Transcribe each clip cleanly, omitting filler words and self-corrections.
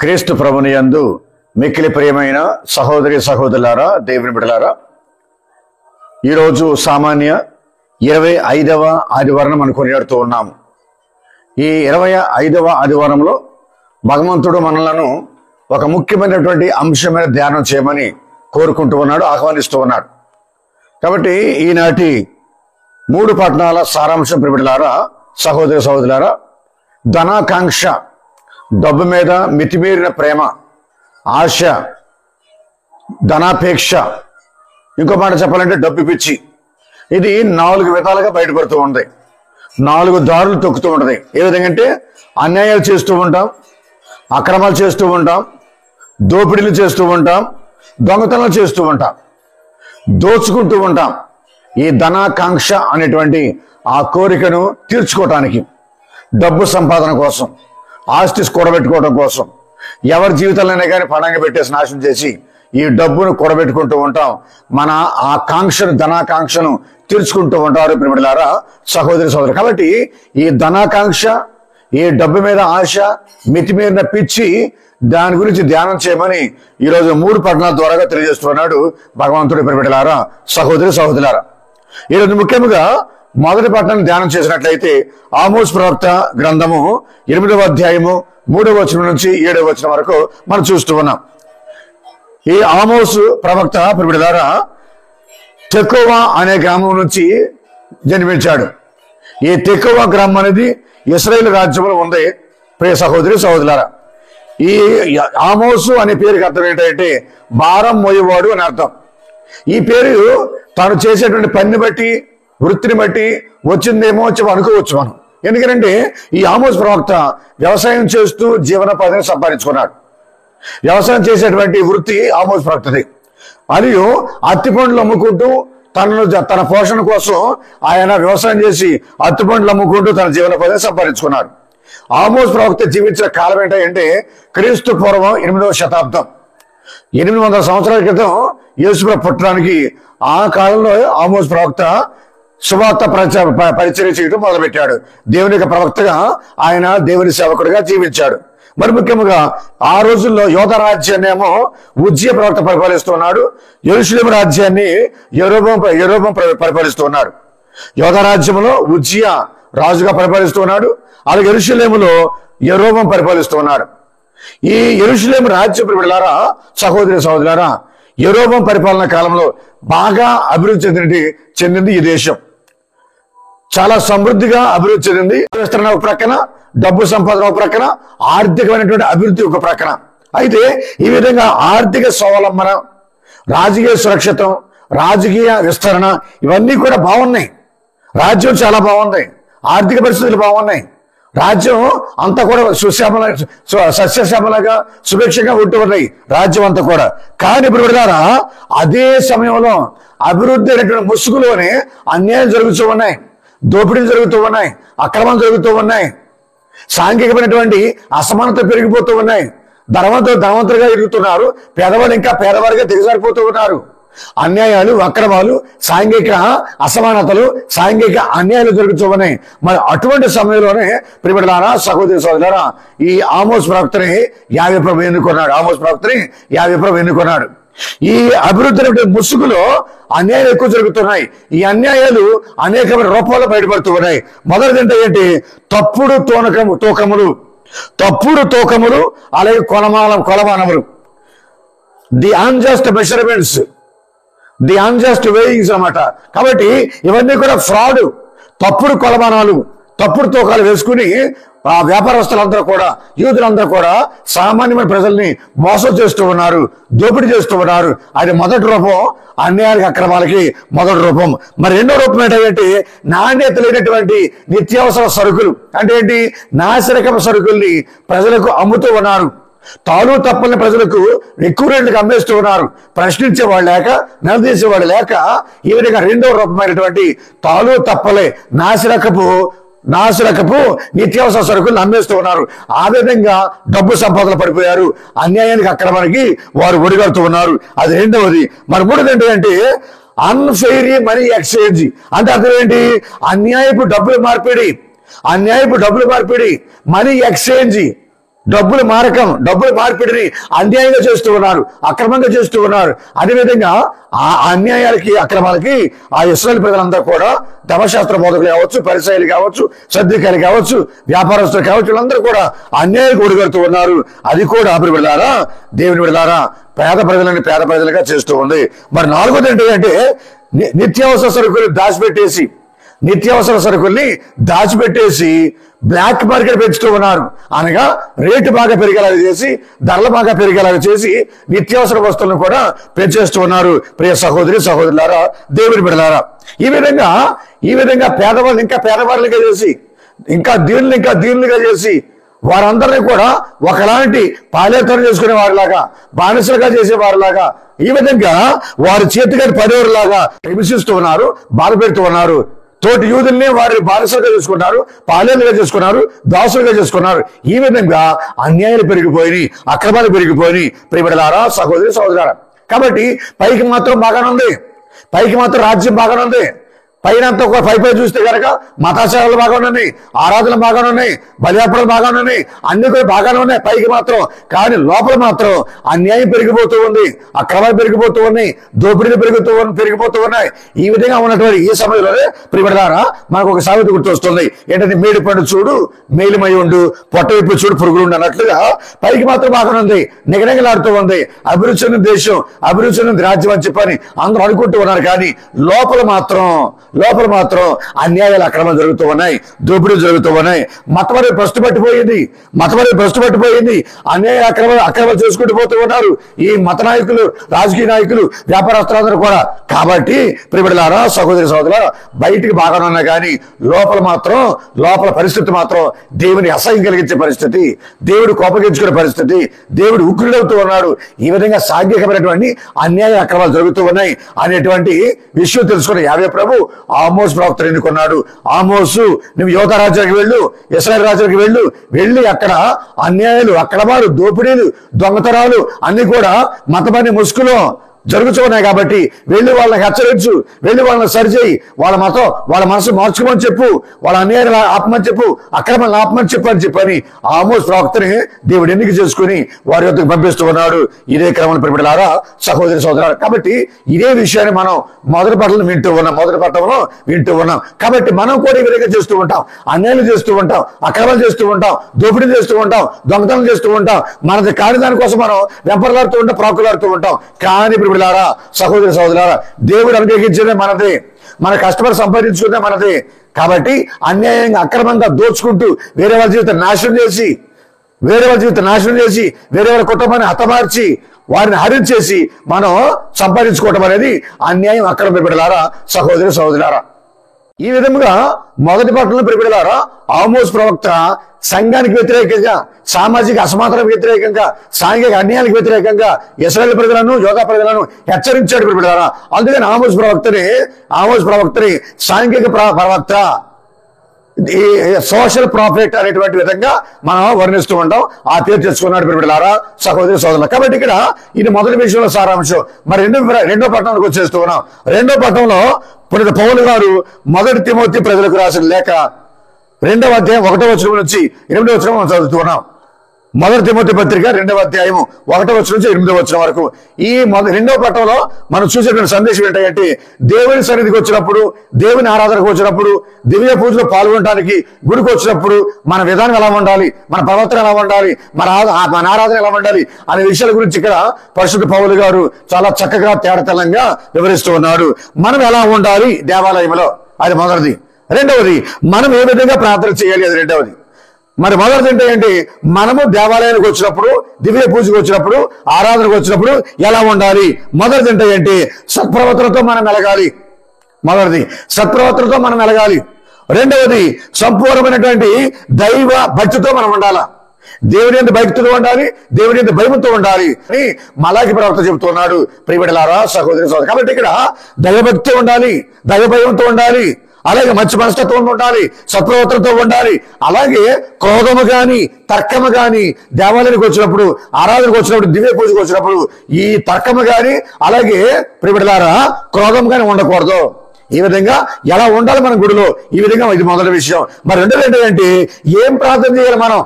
క్రీస్తు ప్రభుని యందు మిక్కిలి ప్రియమైన సహోదరి సహోదరులారా, దేవుని బిడ్డలారా, ఈరోజు సామాన్య 25వ ఆదివారం మనం కొనియాడుతూ ఉన్నాము. ఈ 25వ ఆదివారంలో భగవంతుడు మనలను ఒక ముఖ్యమైనటువంటి అంశమైన ధ్యానం చేయమని కోరుకుంటూ ఉన్నాడు, ఆహ్వానిస్తూ ఉన్నాడు. కాబట్టి ఈనాటి 3 పట్టణాల సారాంశం ప్రియబిడ్డలారా, సహోదరి సహోదరులారా, ధనాకాంక్ష, డబ్బు మీద మితిమీరిన ప్రేమ, ఆశ, ధనాపేక్ష, ఇంకో మాట చెప్పాలంటే డబ్బు పిచ్చి. ఇది 4 విధాలుగా బయటపడుతూ ఉంది, 4 దారులు తొక్కుతూ ఉంటుంది. ఏ విధంగా అంటే అన్యాయాలు చేస్తూ ఉంటాం, అక్రమాలు చేస్తూ ఉంటాం, దోపిడీలు చేస్తూ ఉంటాం, దొంగతనాలు చేస్తూ ఉంటాం, దోచుకుంటూ ఉంటాం. ఈ ధనాకాంక్ష అనేటువంటి ఆ కోరికను తీర్చుకోవటానికి, డబ్బు సంపాదన కోసం, ఆస్తి కూడబెట్టుకోవడం కోసం ఎవరి జీవితాలైనా కానీ పణంగా పెట్టేసి నాశనం చేసి ఈ డబ్బును కూడబెట్టుకుంటూ ఉంటాం. మన ఆ కాంక్షను, ధనాకాంక్షను తీర్చుకుంటూ ఉంటారు ప్రియమిత్రులారా, సహోదరి సహోదరు. కాబట్టి ఈ ధనాకాంక్ష, ఈ డబ్బు మీద ఆశ, మితిమీరిన పిచ్చి, దాని గురించి ధ్యానం చేయమని ఈరోజు 3 పట్టణాల ద్వారా తెలియజేస్తున్నాడు భగవంతుడి ప్రియమిత్రులారా, సహోదరి సహోదరులారా. ఈరోజు ముఖ్యంగా మొదటి పట్టణాన్ని ధ్యానం చేసినట్లయితే ఆమోస్ ప్రవక్త గ్రంథము 8వ అధ్యాయము 3వ వచనం నుంచి 7వ వచనం వరకు మనం చూస్తూ ఉన్నాం. ఈ ఆమోసు ప్రవక్త ప్రియమిత్రులారా తెకోవ అనే గ్రామం నుంచి జన్మించాడు. ఈ తెకోవ గ్రామం అనేది ఇశ్రాయేలు రాజ్యంలో ఉంది. ప్రియ సహోదరి సహోదరులారా, ఈ ఆమోసు అనే పేరుకి అర్థం ఏంటంటే భారం మోయేవాడు అని అర్థం. ఈ పేరు తాను చేసేటువంటి పనిని బట్టి, వృత్తిని బట్టి వచ్చిందేమో అనుకోవచ్చు మనం. ఎందుకంటే ఈ ఆమోస్ ప్రవక్త వ్యవసాయం చేస్తూ జీవనోపాధిని సంపాదించుకున్నాడు. వ్యవసాయం చేసేటువంటి వృత్తి ఆమోస్ ప్రవక్తది. మరియు అత్తి పండ్లు అమ్ముకుంటూ తన పోషణ కోసం ఆయన వ్యవసాయం చేసి అత్తి పండ్లు అమ్ముకుంటూ తన జీవనోపాధిని సంపాదించుకున్నాడు. ఆమోస్ ప్రవక్త జీవించిన కాలం ఏంటంటే క్రీస్తు పూర్వం 8వ శతాబ్దం, 800 సంవత్సరాల క్రితం యేసుప్రభు పుట్టడానికి ఆ కాలంలో ఆమోస్ ప్రవక్త సువార్త పరిచర్య చేయడం మొదలుపెట్టాడు. దేవుని యొక్క ప్రవక్తగా ఆయన దేవుని సేవకుడిగా జీవించాడు. మరి ముఖ్యంగా ఆ రోజుల్లో యోధ రాజ్యాన్ని ఏమో ఉజ్జియా ప్రవక్త పరిపాలిస్తున్నాడు, యెరూషలేము రాజ్యాన్ని యెరోబాము పరిపాలిస్తున్నాడు. యోధ రాజ్యంలో ఉజ్జియా రాజుగా పరిపాలిస్తున్నాడు, అలాగే యెరూషలేములో యెరోబాము పరిపాలిస్తున్నాడు. ఈ యెరూషలేము రాజ్య ప్రియమిత్రులారా, సహోదరి సహోదరులారా, యెరోబాము పరిపాలన కాలంలో బాగా అభివృద్ధి చెందింది ఈ దేశం. చాలా సమృద్ధిగా అభివృద్ధి చెందింది. విస్తరణ ఒక ప్రక్కన, డబ్బు సంపాదన ఒక ప్రక్కన, ఆర్థికమైనటువంటి అభివృద్ధి ఒక ప్రక్కన. అయితే ఈ విధంగా ఆర్థిక స్వావలంబన, రాజకీయ సురక్షితం, రాజకీయ విస్తరణ ఇవన్నీ కూడా బాగున్నాయి. రాజ్యం చాలా బాగుంది, ఆర్థిక పరిస్థితులు బాగున్నాయి, రాజ్యం అంతా కూడా సస్యశ్యామలంగా సుభిక్షంగా ఉంటూ ఉన్నాయి రాజ్యం అంతా కూడా. కానీ ఇప్పుడు అదే సమయంలో అభివృద్ధి అనేటువంటి ముసుగులోనే అన్యాయం జరుగుతూ ఉన్నాయి, దోపిడీలు జరుగుతూ ఉన్నాయి, అక్రమం జరుగుతూ ఉన్నాయి, సాంఘికమైనటువంటి అసమానత పెరిగిపోతూ ఉన్నాయి. ధనవంతులుగా ఎదుగుతున్నారు, పేదవాళ్ళు ఇంకా పేదవారిగా దిగజారిపోతూ ఉన్నారు. అన్యాయాలు, అక్రమాలు, సాంఘిక అసమానతలు, సాంఘిక అన్యాయాలు జరుగుతూ ఉన్నాయి. మరి అటువంటి సమయంలోనే ప్రియమిత్రులారా, సహోదరి సహోదరులారా, ఈ ఆమోస్ ప్రవక్తని యావే ప్రభు ఎన్నుకున్నాడు. ఈ అభివృద్ధి ముసుగులో అన్యాయాలు ఎక్కువ జరుగుతున్నాయి. ఈ అన్యాయాలు అనేకమైన రూపాల్లో బయటపడుతూ ఉన్నాయి. మొదటిది ఏంటి? తప్పుడు తూకములు, అలాగే కొలమానములు, the unjust measurements, the unjust weighings అన్నమాట. కాబట్టి ఇవన్నీ కూడా ఫ్రాడ్, తప్పుడు కొలమానాలు, తప్పుడు తూకాలు వేసుకుని ఆ వ్యాపారస్తులందరూ కూడా, యూదులందరూ కూడా సామాన్యమైన ప్రజల్ని మోసం చేస్తూ ఉన్నారు, దోపిడీ చేస్తూ ఉన్నారు. అది మొదటి రూపం, అన్యాయానికి అక్రమాలకి మొదటి రూపం. మరి రెండో రూపం ఏంటంటే నాణ్యత లేనటువంటి నిత్యావసర సరుకులు. అంటే ఏంటి? నాసిరకపు సరుకుల్ని ప్రజలకు అమ్ముతూ ఉన్నారు. తాను తప్పని ప్రజలకు ఎక్కువ రేట్లకు అమ్మేస్తూ ఉన్నారు. ప్రశ్నించేవాళ్ళు లేక, నిలదీసేవాళ్ళు లేక ఈ విధంగా రెండో రూపమైనటువంటి తాను తప్పలే నాసిరకపు నిత్యావసర సరుకులు అమ్మేస్తూ ఉన్నారు. ఆ విధంగా డబ్బు సంపాదన పడిపోయారు, అన్యాయానికి అక్రమానికి వారు ఒడిగడుతూ ఉన్నారు. అది రెండవది. మరి మూడోది ఏంటంటే అన్ఫెయిర్ మనీ ఎక్స్చేంజ్. అంటే అర్థం ఏంటి? అన్యాయపు డబ్బులు మార్పిడి, మనీ ఎక్స్చేంజ్. డబ్బులు మారకం, డబ్బులు మార్పిడిని అన్యాయంగా చేస్తూ ఉన్నారు, అక్రమంగా చేస్తూ ఉన్నారు. అదేవిధంగా ఆ అన్యాయాలకి, అక్రమాలకి ఆ ఇశ్రాయేలు ప్రజలంతా కూడా ధర్మశాస్త్ర బోధకులు కావచ్చు, పరిసయ్యులు కావచ్చు, సద్దూకయ్యులు కావచ్చు, వ్యాపారస్తులు కావచ్చు, వీళ్ళందరూ కూడా అన్యాయానికి ఒడిగడుతూ ఉన్నారు. అది కూడా బిడ్డలారా, దేవుని బిడ్డలారా, పేద ప్రజలని పేద ప్రజలుగా చేస్తూ ఉంది. మరి నాలుగోది ఏంటంటే నిత్యావసర సరుకుల్ని దాచిపెట్టేసి బ్లాక్ మార్కెట్ పెంచుతూ ఉన్నారు. అనగా రేటు బాగా పెరిగేలాగా చేసి, ధరలు బాగా పెరిగేలాగా చేసి నిత్యావసర వస్తువులను కూడా పెంచేస్తూ ఉన్నారు. ప్రియ సహోదరులారా, దేవుని బిడ్డలారా, ఈ విధంగా పేదవాళ్ళు ఇంకా పేదవాళ్ళుగా చేసి, ఇంకా దీనులుగా చేసి వారందరినీ కూడా ఒకలాంటి పాలేతనం చేసుకునే వారిలాగా, బానిసలుగా చేసేవారిలాగా, ఈ విధంగా వారి చేతికి పడేవారిలాగా హింసిస్తూ ఉన్నారు, బాధ పెడుతూ ఉన్నారు. తోటి యూదుల్ని వారి బానిసలుగా చేసుకున్నారు, పాలేలుగా చేసుకున్నారు, దాసులుగా చేసుకున్నారు. ఈ విధంగా అన్యాయాలు పెరిగిపోయినాయి, అక్రమాలు పెరిగిపోయినాయి. ప్రియబిడ్డలారా, సహోదరులారా, కాబట్టి పైకి మాత్రం బాగానే ఉంది, పైకి మాత్రం రాజ్యం బాగానే ఉంది. పైనంతా ఒక పై చూస్తే కనుక మతాచారాలు బాగానే ఉన్నాయి, ఆరాధనలు బాగానే ఉన్నాయి, బలియాపడలు బాగానే ఉన్నాయి, అన్ని కూడా బాగానే ఉన్నాయి పైకి మాత్రం. కానీ లోపల మాత్రం అన్యాయం పెరిగిపోతూ ఉంది, అక్రమాలు పెరిగిపోతూ ఉన్నాయి, దోపిడీలు పెరిగిపోతూ ఉన్నాయి. ఈ విధంగా ఉన్నటువంటి ఈ సమయంలోనే ప్రియబిడ్డలారా, మనకు ఒక సామెత గుర్తొస్తుంది. ఏంటంటే మేడి పండు చూడు మేలిమై ఉండు, పొట్ట విప్పి చూడు పురుగులు అన్నట్లుగా పైకి మాత్రం బాగానే ఉంది, నిగనిగలాడుతూ ఉంది. అభివృద్ధి చెందిన దేశం, అభివృద్ధి చెందిన రాజ్యం అని చెప్పని అందరూ అనుకుంటూ ఉన్నారు. కానీ లోపల మాత్రం అన్యాయాలు, అక్రమాలు జరుగుతూ ఉన్నాయి, దోపిడీలు జరుగుతూ ఉన్నాయి. మతం అనేది భ్రష్టు పట్టిపోయింది. అన్యాయ అక్రమాలు చేసుకుంటూ పోతూ ఉన్నారు ఈ మత నాయకులు, రాజకీయ నాయకులు, వ్యాపారస్తులందరూ కూడా. కాబట్టి ప్రియబిడ్డలారా, సహోదరులారా, బయటికి బాగానే ఉన్నా కానీ లోపల పరిస్థితి మాత్రం దేవుని అసహ్యం కలిగించే పరిస్థితి, దేవుడు కోపగించుకునే పరిస్థితి, దేవుడు ఉగ్రుడవుతూ ఉన్నాడు. ఈ విధంగా సాంఘికమైనటువంటి అన్యాయ అక్రమాలు జరుగుతూ ఉన్నాయి అనేటువంటి విషయం తెలుసుకున్న యావే ప్రభు ఆమోస్ ప్రవక్తను ఎన్నుకున్నాడు. ఆమోసు, నువ్వు యోధా రాజ్యానికి వెళ్ళు, ఇశ్రాయేలు రాజ్యానికి వెళ్ళి అక్కడ అన్యాయాలు, అక్రమాలు, దోపిడీలు, దొంగతనాలు అన్ని కూడా మతమని ముసుగులో జరుగుతున్నాయి. కాబట్టి వెళ్ళి వాళ్ళని హెచ్చరించు, వెళ్ళి వాళ్ళని సరిచేయి, వాళ్ళ మనసు మార్చుకోమని చెప్పు, వాళ్ళ అన్యాయాలు ఆపమని చెప్పు, అక్రమాలను ఆపమని చెప్పని ఆమోస్ ప్రవక్తని దేవుడు ఎన్నిక చేసుకుని వారి యొద్దకు పంపిస్తూ ఉన్నాడు. ఇదే క్రమంలో ప్రియబిడ్డలారా, సహోదరులారా, కాబట్టి ఇదే విషయాన్ని మనం మొదటి పట్టణంలో వింటూ ఉన్నాం. కాబట్టి మనం కూడా ఈ విధంగా చేస్తూ ఉంటాం, అన్యాయాలు చేస్తూ ఉంటాం, అక్రమాలు చేస్తూ ఉంటాం, దోపిడీలు చేస్తూ ఉంటాం, దొంగతనం చేస్తూ ఉంటాం. మనది కాని దానికోసం మనం వెంపర్లాడుతూ ఉంటాం, ప్రాకులాడుతూ ఉంటాం. కానీ ప్రియబిడ్డలారా, సహోదరులారా, దేవుడు అనుగ్రహించేదే మనది, మన కష్టపడి సంపాదించుకునే మనది. కాబట్టి అన్యాయంగా, అక్రమంగా దోచుకుంటూ వేరే వాళ్ళ జీవితం నాశనం చేసి, వేరే వాళ్ళ కుటుంబాన్ని హతమార్చి, వారిని హరించేసి మనం సంపాదించుకోవటం అనేది అన్యాయం, అక్రమం. ప్రియబిడ్డలారా, సహోదరులారా, ఈ విధముగా మొదటి పట్టణంలో ప్రియబిడ్డలారా, ఆమోస్ ప్రవక్త సంఘానికి వ్యతిరేకంగా, సామాజిక అసమానతలకు వ్యతిరేకంగా, సాంఘిక అన్యాయాలకు వ్యతిరేకంగా ఇశ్రాయేలు ప్రజలను, యోధా ప్రజలను హెచ్చరించాడు ప్రియబిడ్డలారా. అందుకని ఆమోస్ ప్రవక్తని సాంఘిక ప్రవక్త, ఈ సోషల్ ప్రాఫిట్ అనేటువంటి విధంగా మనం వర్ణిస్తూ ఉంటాం. ఆ పేరు తెచ్చుకున్నాడు ప్రియబిడ్డలారా, సహోదరులు. కాబట్టి ఇక్కడ ఇది మొదటి విషయంలో సారాంశం. మరి రెండో పట్టణానికి వచ్చేస్తూ ఉన్నాం. రెండో పట్టణంలో పునీత పౌలు గారు మొదటి తిమోతి ప్రజలకు రాసిన లేఖ 2వ అధ్యాయం 1వ వచనం నుంచి 8వ వచనం మనం చదువుతున్నాం. మొదటి తిమోతి పత్రిక 2వ అధ్యాయము 1వ వచనం నుంచి 8వ వచనం వరకు. ఈ రెండవ పట్టణంలో మనం చూసేటువంటి సందేశం ఏంటంటే, దేవుని సన్నిధికి వచ్చినప్పుడు, దేవుని ఆరాధనకు వచ్చినప్పుడు, దివ్య పూజలో పాల్గొనడానికి గుడికి వచ్చినప్పుడు మన విధానం ఎలా ఉండాలి, మన ప్రవర్తన ఎలా ఉండాలి, మన ఆరాధన ఎలా ఉండాలి అనే విషయాల గురించి ఇక్కడ పరిశుద్ధ పౌలు గారు చాలా చక్కగా తేడతెల్లంగా వివరిస్తూ ఉన్నాడు. మనం ఎలా ఉండాలి దేవాలయంలో, అది మొదటిది. రెండవది, మనం ఏ విధంగా ప్రార్థన చేయాలి, అది రెండవది. మరి మొదటిది ఏంటంటే, మనము దేవాలయానికి వచ్చినప్పుడు, దివ్య పూజకు వచ్చినప్పుడు, ఆరాధనకు వచ్చినప్పుడు ఎలా ఉండాలి. మొదటిది ఏంటంటే సత్ప్రవర్తనతో మనం మెలగాలి. రెండవది, సంపూర్ణమైనటువంటి దైవ భక్తితో మనం ఉండాలా. దేవుని యందు భక్తితో ఉండాలి, దేవుని యందు భయముతో ఉండాలి అని మలాకి ప్రవక్త చెబుతున్నాడు. ప్రియబిడ్డలారా, సహోదరు. కాబట్టి ఇక్కడ దైవభక్తి ఉండాలి, దైవభయంతో ఉండాలి, అలాగే మంచి మనస్తత్వంతో ఉండాలి, సత్ప్రవర్తనతో ఉండాలి. అలాగే క్రోధము గాని, తర్కము గాని, దేవాలయానికి వచ్చినప్పుడు, ఆరాధనకు వచ్చినప్పుడు, దివ్య పూజకు వచ్చినప్పుడు ఈ తర్కము గాని, అలాగే ప్రియబిడ్డలారా క్రోధం గాని ఉండకూడదు. ఈ విధంగా ఎలా ఉండాలి మన గుడిలో, ఈ విధంగా ఇది మొదటి విషయం. మరి రెండోది ఏంటంటే, ఏం ప్రార్థన చేయాలి మనం,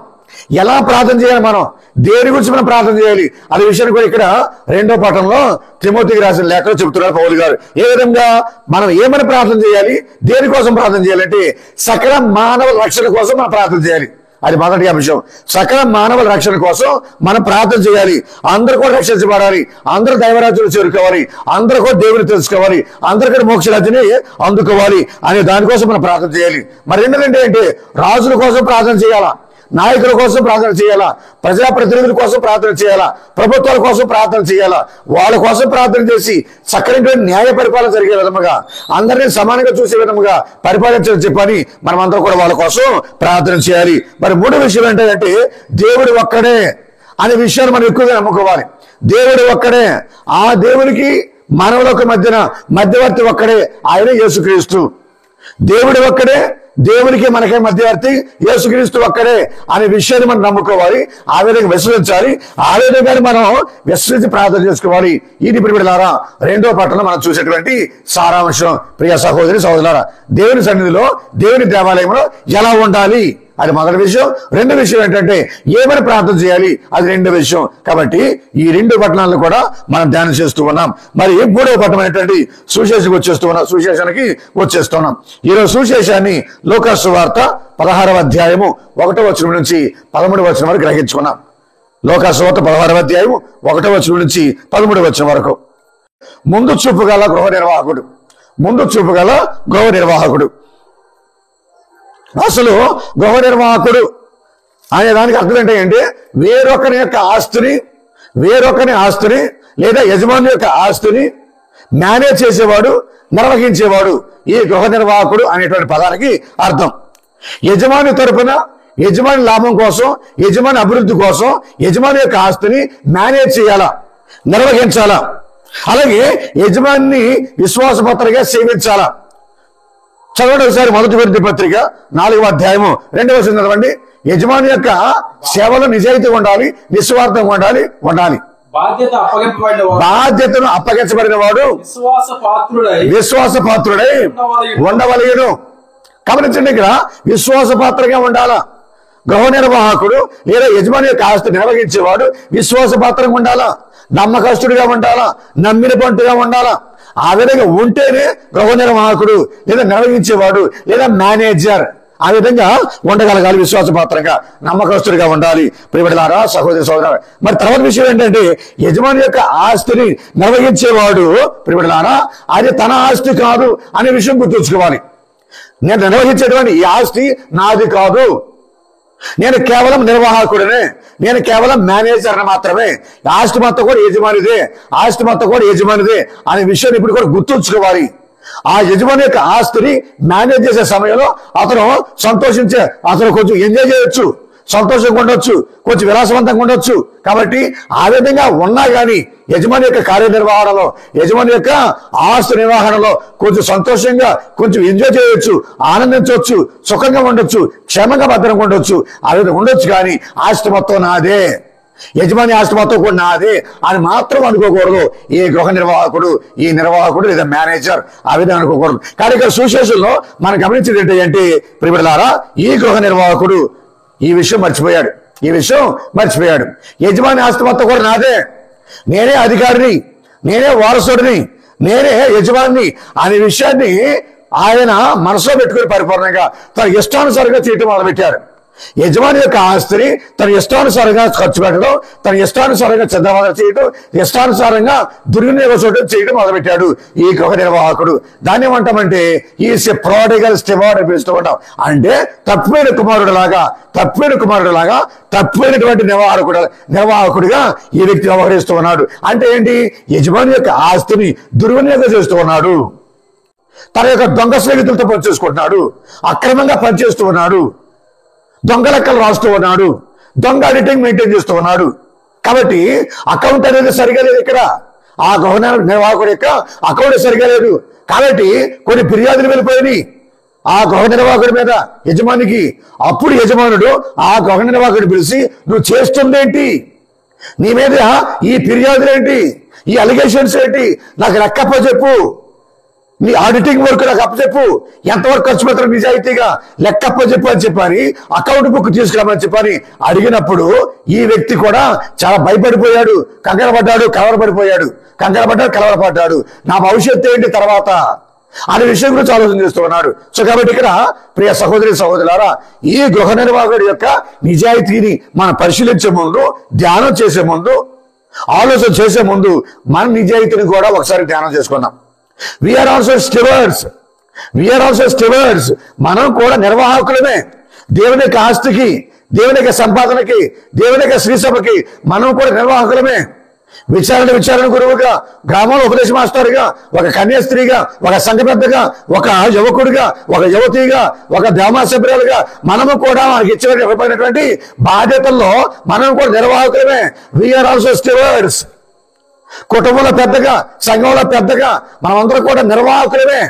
ఎలా ప్రార్థన చేయాలి, మనం దేని గురించి మనం ప్రార్థన చేయాలి అనే విషయాన్ని కూడా ఇక్కడ 2వ పాఠంలో తిమోతికి రాసిన లేఖలో చెబుతున్నారు పౌలు గారు. ఏ విధంగా మనం ఏమని ప్రార్థన చేయాలి, దేనికోసం ప్రార్థన చేయాలంటే సకల మానవ రక్షణ కోసం మనం ప్రార్థన చేయాలి. అది మొదటి అంశం. సకల మానవుల రక్షణ కోసం మనం ప్రార్థన చేయాలి. అందరూ కూడా రక్షించబడాలి, అందరూ దైవరాజ్యంలో చేరుకోవాలి, అందరూ కూడా దేవుని తెలుసుకోవాలి, అందరూ కూడా మోక్షరాజ్యాన్ని అందుకోవాలి అనే దానికోసం మనం ప్రార్థన చేయాలి. మరి ఏంటంటే రాజుల కోసం ప్రార్థన చేయాలా, నాయకుల కోసం ప్రార్థన చేయాలా, ప్రజాప్రతినిధుల కోసం ప్రార్థన చేయాలా, ప్రభుత్వాల కోసం ప్రార్థన చేయాలా. వాళ్ళ కోసం ప్రార్థన చేసి చక్కనటువంటి న్యాయ పరిపాలన జరిగే విధముగా, అందరినీ సమానంగా చూసే విధముగా పరిపాలించడం చెప్పని మనం అందరూ కూడా వాళ్ళ కోసం ప్రార్థన చేయాలి. మరి 3వ విషయం ఏంటంటే దేవుడు ఒక్కడే అనే విషయాన్ని మనం ఎక్కువగా నమ్ముకోవాలి. దేవుడు ఒక్కడే, ఆ దేవునికి మానవులకు మధ్యవర్తి ఒక్కడే, ఆయన యేసుక్రీస్తు. దేవుడు ఒక్కడే, దేవునికి మనకే మధ్యవర్తి యేసుక్రీస్తు ఒక్కడే అనే విషయాన్ని మనం నమ్ముకోవాలి. ఆ విధంగా విశ్వసించాలి. ఆ విధంగా మనం విశ్వసించి ప్రార్థన చేసుకోవాలి. ఇది ప్రియలారా 2వ పాఠంలో మనం చూసేటువంటి సారాంశం. ప్రియ సహోదరి సహోదరులారా, దేవుని సన్నిధిలో, దేవుని దేవాలయంలో ఎలా ఉండాలి అది మొదటి విషయం. 2వ విషయం ఏంటంటే ఏమని ప్రార్థన చేయాలి, అది 2వ విషయం. కాబట్టి ఈ 2 పట్టణాలను కూడా మనం ధ్యానం చేస్తూ ఉన్నాం. మరి 3వ పట్టణం ఏంటంటే సువిశేషానికి వచ్చేస్తున్నాం. ఈరోజు సువిశేషాన్ని లూకా సువార్త 16వ అధ్యాయము 1వ వచనం నుంచి 13వ వచనం వరకు గ్రహించుకున్నాం. లూకా సువార్త 16వ అధ్యాయము 1వ వచనం నుంచి 13వ వచనం వరకు. ముందు చూపు గల గృహ నిర్వాహకుడు. అసలు గృహ నిర్వాహకుడు అనే దానికి అర్థం ఏంటంటే వేరొకరి ఆస్తిని లేదా యజమాని యొక్క ఆస్తిని మేనేజ్ చేసేవాడు, నిర్వహించేవాడు ఈ గృహ నిర్వాహకుడు అనేటువంటి పదానికి అర్థం. యజమాని తరపున, యజమాని లాభం కోసం, యజమాని అభివృద్ధి కోసం యజమాని యొక్క ఆస్తిని మేనేజ్ చేయాలా, నిర్వహించాలా. అలాగే యజమాని విశ్వాసపత్రగా సేవించాలా. చదవండి ఒకసారి 1 కొరింథీ పత్రిక 4వ అధ్యాయము 2వ వచనం చదవండి. యజమాని యొక్క సేవలో నిజాయితీ ఉండాలి, నిస్వార్థంగా ఉండాలి. బాధ్యతను అప్పగించబడిన వాడు విశ్వాసపాత్రుడై ఉండవలెను. గమనించండి, ఇక్కడ విశ్వాసపాత్రగా ఉండాలా. గృహ నిర్వాహకుడు లేదా యజమాని యొక్క ఆస్తి నిర్వహించేవాడు విశ్వాసపాత్రంగా ఉండాలా, నమ్మకస్తుడిగా ఉండాలా, నమ్మిన పంటుగా ఉండాలా. ఆ విధంగా ఉంటేనే గృహ నిర్వాహకుడు లేదా నిర్వహించేవాడు లేదా మేనేజర్ ఆ విధంగా ఉండగలగాలి. విశ్వాసపాత్రంగా, నమ్మకస్తుడిగా ఉండాలి. ప్రియబిడ్డలారా, సహోదరి సోదరులారా, మరి తర్వాత విషయం ఏంటంటే యజమాని యొక్క ఆస్తిని నిర్వహించేవాడు ప్రియబిడ్డలారా అది తన ఆస్తి కాదు అనే విషయం గుర్తుంచుకోవాలి. నేను నిర్వహించేటువంటి ఈ ఆస్తి నాది కాదు, నేను కేవలం నిర్వాహకుడినే, నేను కేవలం మేనేజర్ మాత్రమే. ఆస్తి మొత్తం కూడా యజమానిదే అనే విషయాన్ని ఇప్పుడు కూడా గుర్తుంచుకోవాలి. ఆ యజమాని యొక్క ఆస్తిని మేనేజ్ చేసే సమయంలో అతను అతను కొంచెం ఎంజాయ్ చేయొచ్చు, సంతోషంగా ఉండొచ్చు, కొంచెం విలాసవంతంగా ఉండొచ్చు. కాబట్టి ఆ విధంగా ఉన్నా కానీ యజమాని యొక్క కార్యనిర్వహణలో, యజమాని యొక్క ఆస్తి నిర్వహణలో కొంచెం సంతోషంగా, కొంచెం ఎంజాయ్ చేయొచ్చు, ఆనందించవచ్చు, సుఖంగా ఉండొచ్చు, క్షేమంగా భద్రంగా ఉండొచ్చు. ఆ విధంగా ఉండొచ్చు. కానీ ఆస్తి మొత్తం నాదే, యజమాని ఆస్తి మొత్తం కూడా నాదే అని మాత్రం అనుకోకూడదు. ఈ గృహ నిర్వాహకుడు, ఈ నిర్వాహకుడు లేదా మేనేజర్ ఆ విధంగా అనుకోకూడదు. కానీ ఇక్కడ సువిశేషంలో మనం గమనించేది ఏంటంటే ప్రియబిడ్డలారా, ఈ గృహ నిర్వాహకుడు ఈ విషయం మర్చిపోయాడు. యజమాని ఆస్తి మొత్తం కూడా నాదే, నేనే అధికారిని, నేనే వారసుడిని, నేనే యజమాని అనే విషయాన్ని ఆయన మనసులో పెట్టుకుని పరిపూర్ణంగా తన ఇష్టానుసారంగా చేయటం మొదలుపెట్టారు. యజమాని యొక్క ఆస్తిని తన ఇష్టానుసారంగా ఖర్చు పెట్టడం, తన ఇష్టానుసారంగా చంద్రవాదన చేయడం, ఇష్టానుసారంగా దుర్వినియోగం చేయడం మొదలుపెట్టాడు ఈ గృహ నిర్వాహకుడు. దాన్ని ఏమంటామంటే ఈస్ ఎ ప్రోడిగల్ స్టివార్డ్ అని పిలుస్తూ ఉంటాం. అంటే తప్పిపోయిన కుమారుడులాగా తప్పిపోయినటువంటి నిర్వాహకుడిగా ఈ వ్యక్తి వ్యవహరిస్తూ ఉన్నాడు. అంటే ఏంటి? యజమాని యొక్క ఆస్తిని దుర్వినియోగం చేస్తూ ఉన్నాడు, తన యొక్క దొంగ స్నేహితులతో పనిచేసుకుంటున్నాడు, అక్రమంగా పనిచేస్తూ ఉన్నాడు, దొంగ లెక్కలు రాస్తూ ఉన్నాడు, దొంగ ఆడిటింగ్ మెయింటైన్ చేస్తూ ఉన్నాడు. కాబట్టి అకౌంట్ అనేది సరిగా లేదు. ఇక్కడ ఆ గృహ నిర్వాహకుడు యొక్క అకౌంట్ సరిగా లేదు. కాబట్టి కొన్ని ఫిర్యాదులు వెళ్ళిపోయినాయి ఆ గృహ నిర్వాహకుడి మీద యజమానికి. అప్పుడు యజమానుడు ఆ గృహ నిర్వాహకుడిని పిలిచి, నువ్వు చేస్తుందేంటి, నీ మీద ఈ ఫిర్యాదులు ఏంటి, ఈ అలిగేషన్స్ ఏంటి, నాకు లెక్కప్ప చెప్పు, నీ ఆడిటింగ్ వర్క్ నాకు అప్పచెప్పు, ఎంతవరకు ఖర్చు పెడతారు నిజాయితీగా లెక్కప్ప చెప్పు అని చెప్పని, అకౌంట్ బుక్ తీసుకురామని చెప్పని అడిగినప్పుడు ఈ వ్యక్తి కూడా చాలా భయపడిపోయాడు, కంగారపడ్డాడు, కలవరపడ్డాడు. నా భవిష్యత్తు ఏంటి తర్వాత అనే విషయం గురించి ఆలోచన చేస్తూ ఉన్నాడు. సో కాబట్టి ఇక్కడ ప్రియ సహోదరులారా, ఈ గృహ నిర్వాహకుడి యొక్క నిజాయితీని మనం పరిశీలించే ముందు, ధ్యానం చేసే ముందు, ఆలోచన చేసే ముందు మన నిజాయితీని కూడా ఒకసారి ధ్యానం చేసుకుందాం. We are also stewards. మనం కూడా నిర్వాహకులమే. దేవుని యొక్క ఆస్తికి, దేవుని యొక్క సంపాదనకి, దేవుని యొక్క శ్రీసభకి మనం కూడా నిర్వాహకులమే. విచారణ గురువుగా, గ్రామంలో ఉపదేశ మాస్టర్గా, ఒక కన్యాస్త్రీగా, ఒక సంఘ పెద్దగా, ఒక యువకుడిగా, ఒక యువతిగా, ఒక దేవమా సభ్యులుగా మనము కూడా మనకి ఇచ్చినటువంటి బాధ్యతల్లో మనం కూడా నిర్వాహకులమే. We are also స్టివర్డ్స్. కుటుంబంలో పెద్దగా, సంఘంలో పెద్దగా మనమందరం కూడా నిర్వాహకులమే.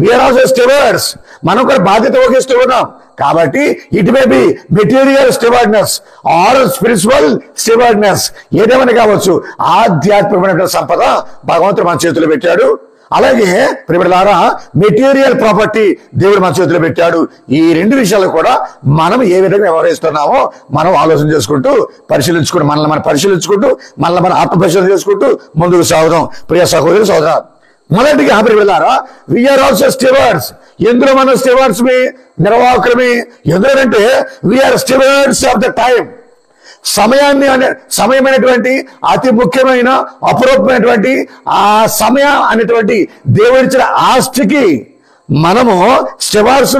We are also stewards. మనం కూడా బాధ్యత వహిస్తూ ఉన్నాం. కాబట్టి it may be material stewardness or spiritual stewardness, ఏదేమైనా కావచ్చు. ఆధ్యాత్మికమైన సంపద భగవంతుడు మన చేతిలో పెట్టాడు. అలాగే ప్రియలారా, మెటీరియల్ ప్రాపర్టీ దేవుడు మన చేతిలో పెట్టాడు. ఈ రెండు విషయాలు కూడా మనం ఏ విధంగా వ్యవహరిస్తున్నామో మనం ఆలోచన చేసుకుంటూ, పరిశీలించుకుంటూ, మనల్ని మనం ఆత్మ పరిశీలన చేసుకుంటూ ముందుకు సాగుదాం. ప్రియ సహోదరా, మొదటిగా ప్రియలారా, వీఆర్ ఆల్సో స్టివర్డ్స్. ఎందులో మనం స్టివర్డ్స్ నిర్వాహకులమే? ఎందుకంటే we are stewards of the time. సమయమైనటువంటి అతి ముఖ్యమైన అపురూపమైనటువంటి ఆ సమయం అనేటువంటి దేవుడిచ్చిన ఆస్తికి మనము స్టివర్డ్స్,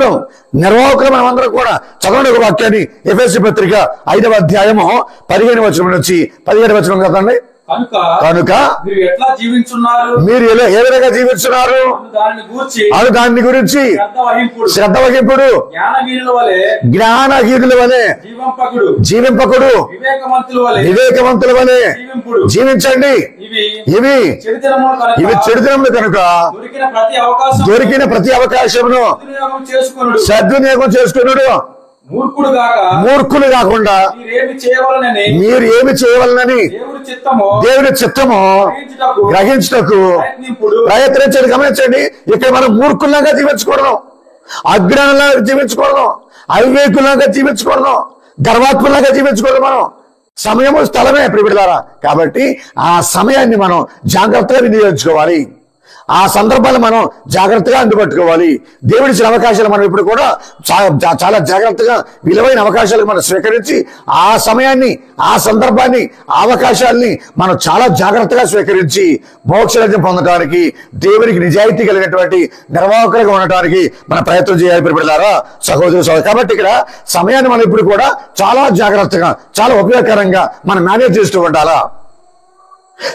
నిర్వాహకులు. మనమందరం కూడా చదవండి ఒక వాక్యాన్ని, ఎఫెసీ పత్రిక 5వ అధ్యాయము 15వ వచనం నుంచి 17వ వచనం కదండి. కనుక మీరు ఏ విధంగా జీవించున్నారు అది దాని గురించి శ్రద్ధ వహింపుడు, జ్ఞానహీనుల వలె జీవింపకుడు, వివేకవంతుల వలె జీవించండి. ఇవి చెడుతనములు కనుక దొరికిన ప్రతి అవకాశమును సద్వినియోగం చేసుకున్నాడు. మూర్ఖులు కాకుండా మీరు ఏమి చేయవలనని దేవుని చిత్తము గ్రహించుటకు ప్రయత్నించండి. గమనించండి, ఇక్కడ మనం మూర్ఖుల్లాగా జీవించకూడదు, అజ్ఞానంలాగా జీవించకూడదు, అవివేకుల్లాగా జీవించకూడదు, గర్వాత్మలాగా జీవించకూడదు. మనం సమయము స్థలమే ప్రియలారా. కాబట్టి ఆ సమయాన్ని మనం జాగ్రత్తగా వినియోగించుకోవాలి. ఆ సందర్భాలు మనం జాగ్రత్తగా అందుపట్టుకోవాలి. దేవుడిచ్చిన అవకాశాలు మనం ఇప్పుడు కూడా చాలా జాగ్రత్తగా, విలువైన అవకాశాలు మనం స్వీకరించి ఆ సమయాన్ని, ఆ సందర్భాన్ని, అవకాశాలని మనం చాలా జాగ్రత్తగా స్వీకరించి మోక్షరాజ్యం పొందడానికి, దేవునికి నిజాయితీ కలిగినటువంటి నిర్వాహకులుగా ఉండటానికి మన ప్రయత్నం చేయాలి ప్రియలారా, సహోదరు. కాబట్టి ఇక్కడ సమయాన్ని మనం ఇప్పుడు కూడా చాలా జాగ్రత్తగా, చాలా ఉపయోగకరంగా మనం మేనేజ్ చేస్తూ ఉండాలా.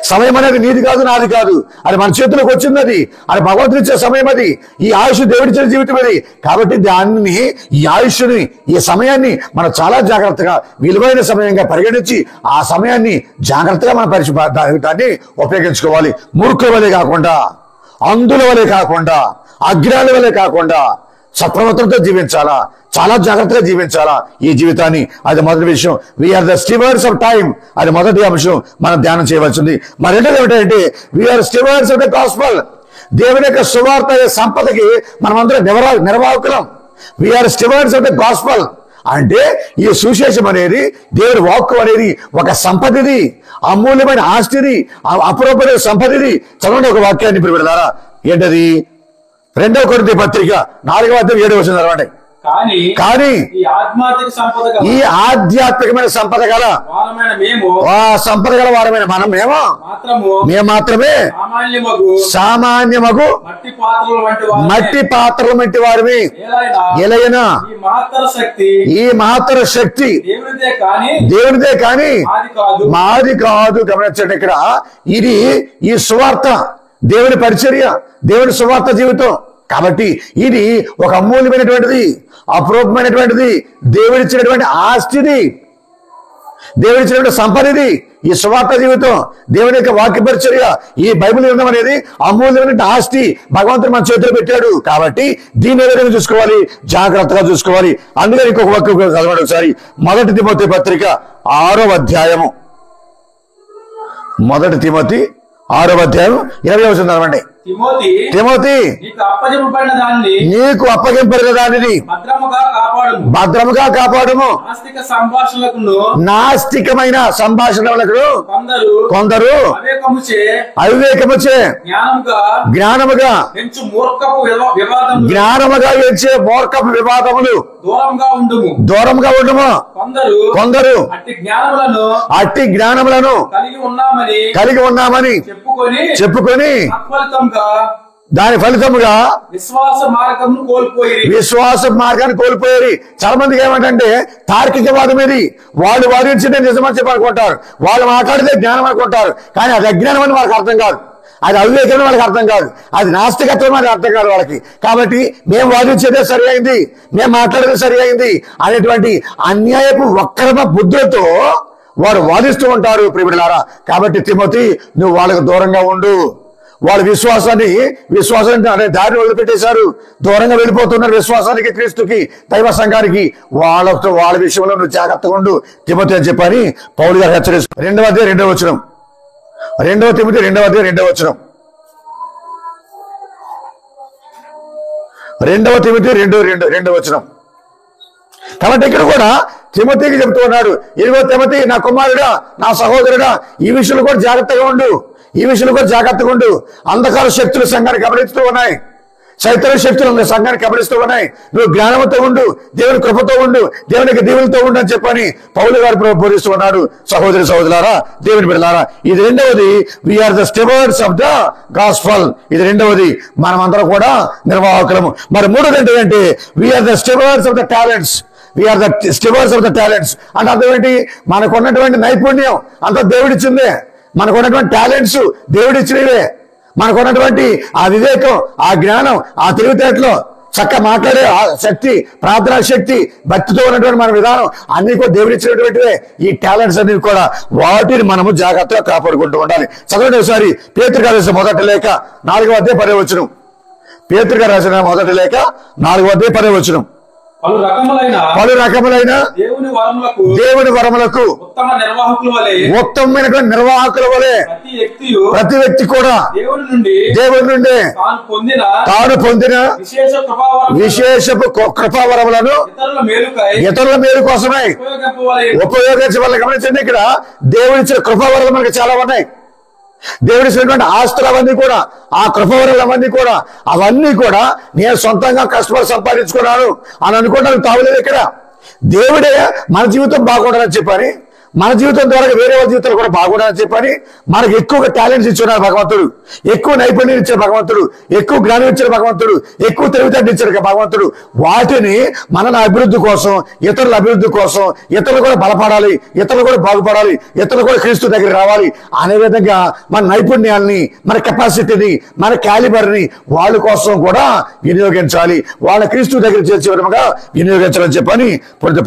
సమయం అనేది నీది కాదు, నాది కాదు, అది మన చేతిలోకి వచ్చింది. అది భగవంతుడు ఇచ్చే సమయం. అది ఈ ఆయుష్ దేవుడిచ్చే జీవితం అది. కాబట్టి దాన్ని, ఈ ఆయుష్ని, ఈ సమయాన్ని మనం చాలా జాగ్రత్తగా, విలువైన సమయంగా పరిగణించి ఆ సమయాన్ని జాగ్రత్తగా మనం దాన్ని ఉపయోగించుకోవాలి. మూర్ఖుల వలె కాకుండా, అందుల వలె కాకుండా, అజ్ఞానుల వలె కాకుండా సత్ప్రవర్తనతో జీవించాలా, చాలా జాగ్రత్తగా జీవించాలా ఈ జీవితాన్ని. అది మొదటి విషయం. We are the stewards of time. అది మొదటి అంశం మనం ధ్యానం చేయవలసింది. మరి రెండోది ఏమిటంటే we are stewards of the gospel. దేవుని యొక్క సువార్త సంపదకి మనమందరం నిర్వాహకులం. We are stewards of the gospel అంటే ఈ సుశేషం అనేది, దేవుని వాక్కు అనేది ఒక సంపదిది, అమూల్యమైన ఆస్తిది, అపురూపమైన సంపదిది. చదవండి ఒక వాక్యాన్ని ప్రియలారా. ఏంటది? 2వ కొరింథీ పత్రిక 4వ అధ్యాయం 7వ వచనం చదవండి. కానీ ఈ ఆధ్యాత్మికమైన సంపద గల వారమైన మేము మాత్రమే సామాన్యమగు మట్టి పాత్రల వంటి వారిని, ఎలైనా ఈ మహత్తర శక్తి దేవునిదే కాని మాది కాదు. గమనించండి, ఇక్కడ ఇది ఈ సువార్త, దేవుని పరిచర్య, దేవుని సువార్త జీవితం. కాబట్టి ఇది ఒక అమూల్యమైనటువంటిది, అపురూపమైనటువంటిది, దేవుడిచ్చినటువంటి ఆస్తిది, దేవుడిచ్చినటువంటి సంపదిది ఈ సువార్త జీవితం, దేవుని యొక్క వాక్య పరిచర్య. ఈ బైబిల్ గ్రంథం అనేది అమూల్యమైన ఆస్తి భగవంతుడు మన చేతిలో పెట్టాడు. కాబట్టి దీన్ని ఏ విధంగా చూసుకోవాలి? జాగ్రత్తగా చూసుకోవాలి. అందుకని ఇంకొక వాక్యం చదవండి ఒకసారి. 1 తిమోతి పత్రిక 6వ అధ్యాయము, 1 తిమోతి 6వ అధ్యాయం 20వ వచనం చదవండి. తిమోతి నీకు అప్పగింపబడిన దానిని భద్రముగా కాపాడుము. నాస్తికమైన సంభాషణలకు కొందరు అవివేకముచే జ్ఞానముగా ఎంచే మూర్ఖపు వివాదములు దూరంగా ఉండుము. కొందరు అట్టి జ్ఞానములను కలిగి ఉన్నామని చెప్పుకొని దాని ఫలితముగా విశ్వాస మార్గాన్ని కోల్పోయి. చాలా మందికి ఏమంటే తార్కికవాదం ఇది. వాళ్ళు వాదించిందే నిజమని చెప్పి అనుకుంటారు, వాళ్ళు మాట్లాడితే జ్ఞానం అనుకుంటారు. కానీ అది అజ్ఞానం అని వాళ్ళకి అర్థం కాదు, అది అవివేకం వాళ్ళకి అర్థం కాదు, అది నాస్తికత్వం అని అర్థం కాదు వాళ్ళకి. కాబట్టి మేము వాదించేదే సరి అయింది, మేము మాట్లాడేదే సరి అయింది అనేటువంటి అన్యాయపు వక్రమ బుద్ధులతో వారు వాదిస్తూ ఉంటారు ప్రియమిలారా. కాబట్టి తిమోతి నువ్వు వాళ్ళకు దూరంగా ఉండు. వాళ్ళ విశ్వాసాన్ని అనే దారిని వదిలిపెట్టేశారు, దూరంగా వెళ్ళిపోతున్నారు విశ్వాసానికి, క్రీస్తుకి, దైవ సంఘానికి. వాళ్ళ విషయంలో నువ్వు జాగ్రత్తగా ఉండు తిమోతి అని చెప్పని పౌలు గారు హెచ్చరిస్తారు. 2వ అధ్యాయం 2వ వచనం, 2వ తిమోతి 2వ అధ్యాయం 2వ వచనం, 2వ తిమోతి 2వ వచనం. కాబట్టి ఇక్కడ కూడా తిమోతికి చెబుతూ ఉన్నాడు, ఇదిగో తిమోతి నా కుమారుడా, నా సహోదరుడా, ఈ విషయంలో కూడా జాగ్రత్తగా ఉండు, ఈ విషయంలో కూడా జాగ్రత్తగా ఉండు. అంధకార శక్తులు సంఘాన్ని కబలిస్తూ ఉన్నాయి, చైతన్య శక్తులు సంఘాన్ని కబలిస్తూ ఉన్నాయి. నువ్వు జ్ఞానంతో ఉండు, దేవుని కృపతో ఉండు, దేవునికి దేవునితో ఉండు అని చెప్పని పౌలు గారు బోధిస్తూ ఉన్నాడు. సహోదరులారా, దేవుని బిడ్డలారా, ఇది రెండవది, we are the stewards of the gospel. ఇది రెండవది, మనమందరం కూడా నిర్వాహకులము. మరి మూడోది ఏంటంటే we are the stewards of the talents. We are the stewards of the talents అంటే అర్థం ఏంటి? మనకున్నటువంటి నైపుణ్యం అంతా దేవుడిచ్చిందే, మనకున్నటువంటి టాలెంట్స్ దేవుడిచ్చినవే, మనకున్నటువంటి ఆ వివేకం, ఆ జ్ఞానం, ఆ తెలివితేటలు, చక్కగా మాట్లాడే ఆ శక్తి, ప్రార్థనా శక్తి, భక్తితో ఉన్నటువంటి మన విధానం అన్ని కూడా దేవుడిచ్చినటువంటివే. ఈ టాలెంట్స్ అన్ని కూడా వాటిని మనము జాగ్రత్తగా కాపాడుకుంటూ ఉండాలి. చదవండి ఒకసారి పేతురు గారు రాసిన మొదటి లేఖ 4వ అధ్యాయం 10వ వచనం. పేతురు గారు రాసిన మొదటి లేఖ 4వ అధ్యాయం 10వ వచనం. పలు రకములైన దేవుని వరములకు ఉత్తమమైనటువంటి నిర్వాహకుల వలె ప్రతి వ్యక్తి కూడా దేవుని నుండి తాను పొందిన విశేషపు కృపావరములను ఇతరుల మేలు కోసమే ఉపయోగించవలన. గమనించండి, ఇక్కడ దేవుడిచ్చిన కృపావరాలు మనకి చాలా ఉన్నాయి. దేవుడిచ్చినటువంటి ఆస్తులు అవన్నీ కూడా, ఆ కృపవరాలు అవన్నీ కూడా నేను సొంతంగా కష్టపడి సంపాదించుకున్నాను అని అనుకోవడానికి తావులేదు. ఇక్కడ దేవుడే మన జీవితం బాగుండాలని చెప్పని, మన జీవితం ద్వారా వేరే వాళ్ళ జీవితాలు కూడా బాగుండాలని చెప్పని మనకు ఎక్కువగా టాలెంట్స్ ఇచ్చున్నాడు భగవంతుడు, ఎక్కువ నైపుణ్యం ఇచ్చాడు భగవంతుడు, ఎక్కువ జ్ఞానం ఇచ్చాడు భగవంతుడు, ఎక్కువ తెలివితేటలు ఇచ్చాడు భగవంతుడు. వాటిని మన అభివృద్ధి కోసం, ఇతరుల అభివృద్ధి కోసం, ఇతరులు కూడా బలపడాలి, ఇతరులు కూడా బాగుపడాలి, ఇతరులు కూడా క్రీస్తు దగ్గర రావాలి అనే విధంగా మన నైపుణ్యాన్ని, మన కెపాసిటీని, మన క్యాలిబర్ని వాళ్ళ కోసం కూడా వినియోగించాలి, వాళ్ళ క్రీస్తు దగ్గర చేర్చే విధంగా వినియోగించాలని చెప్పని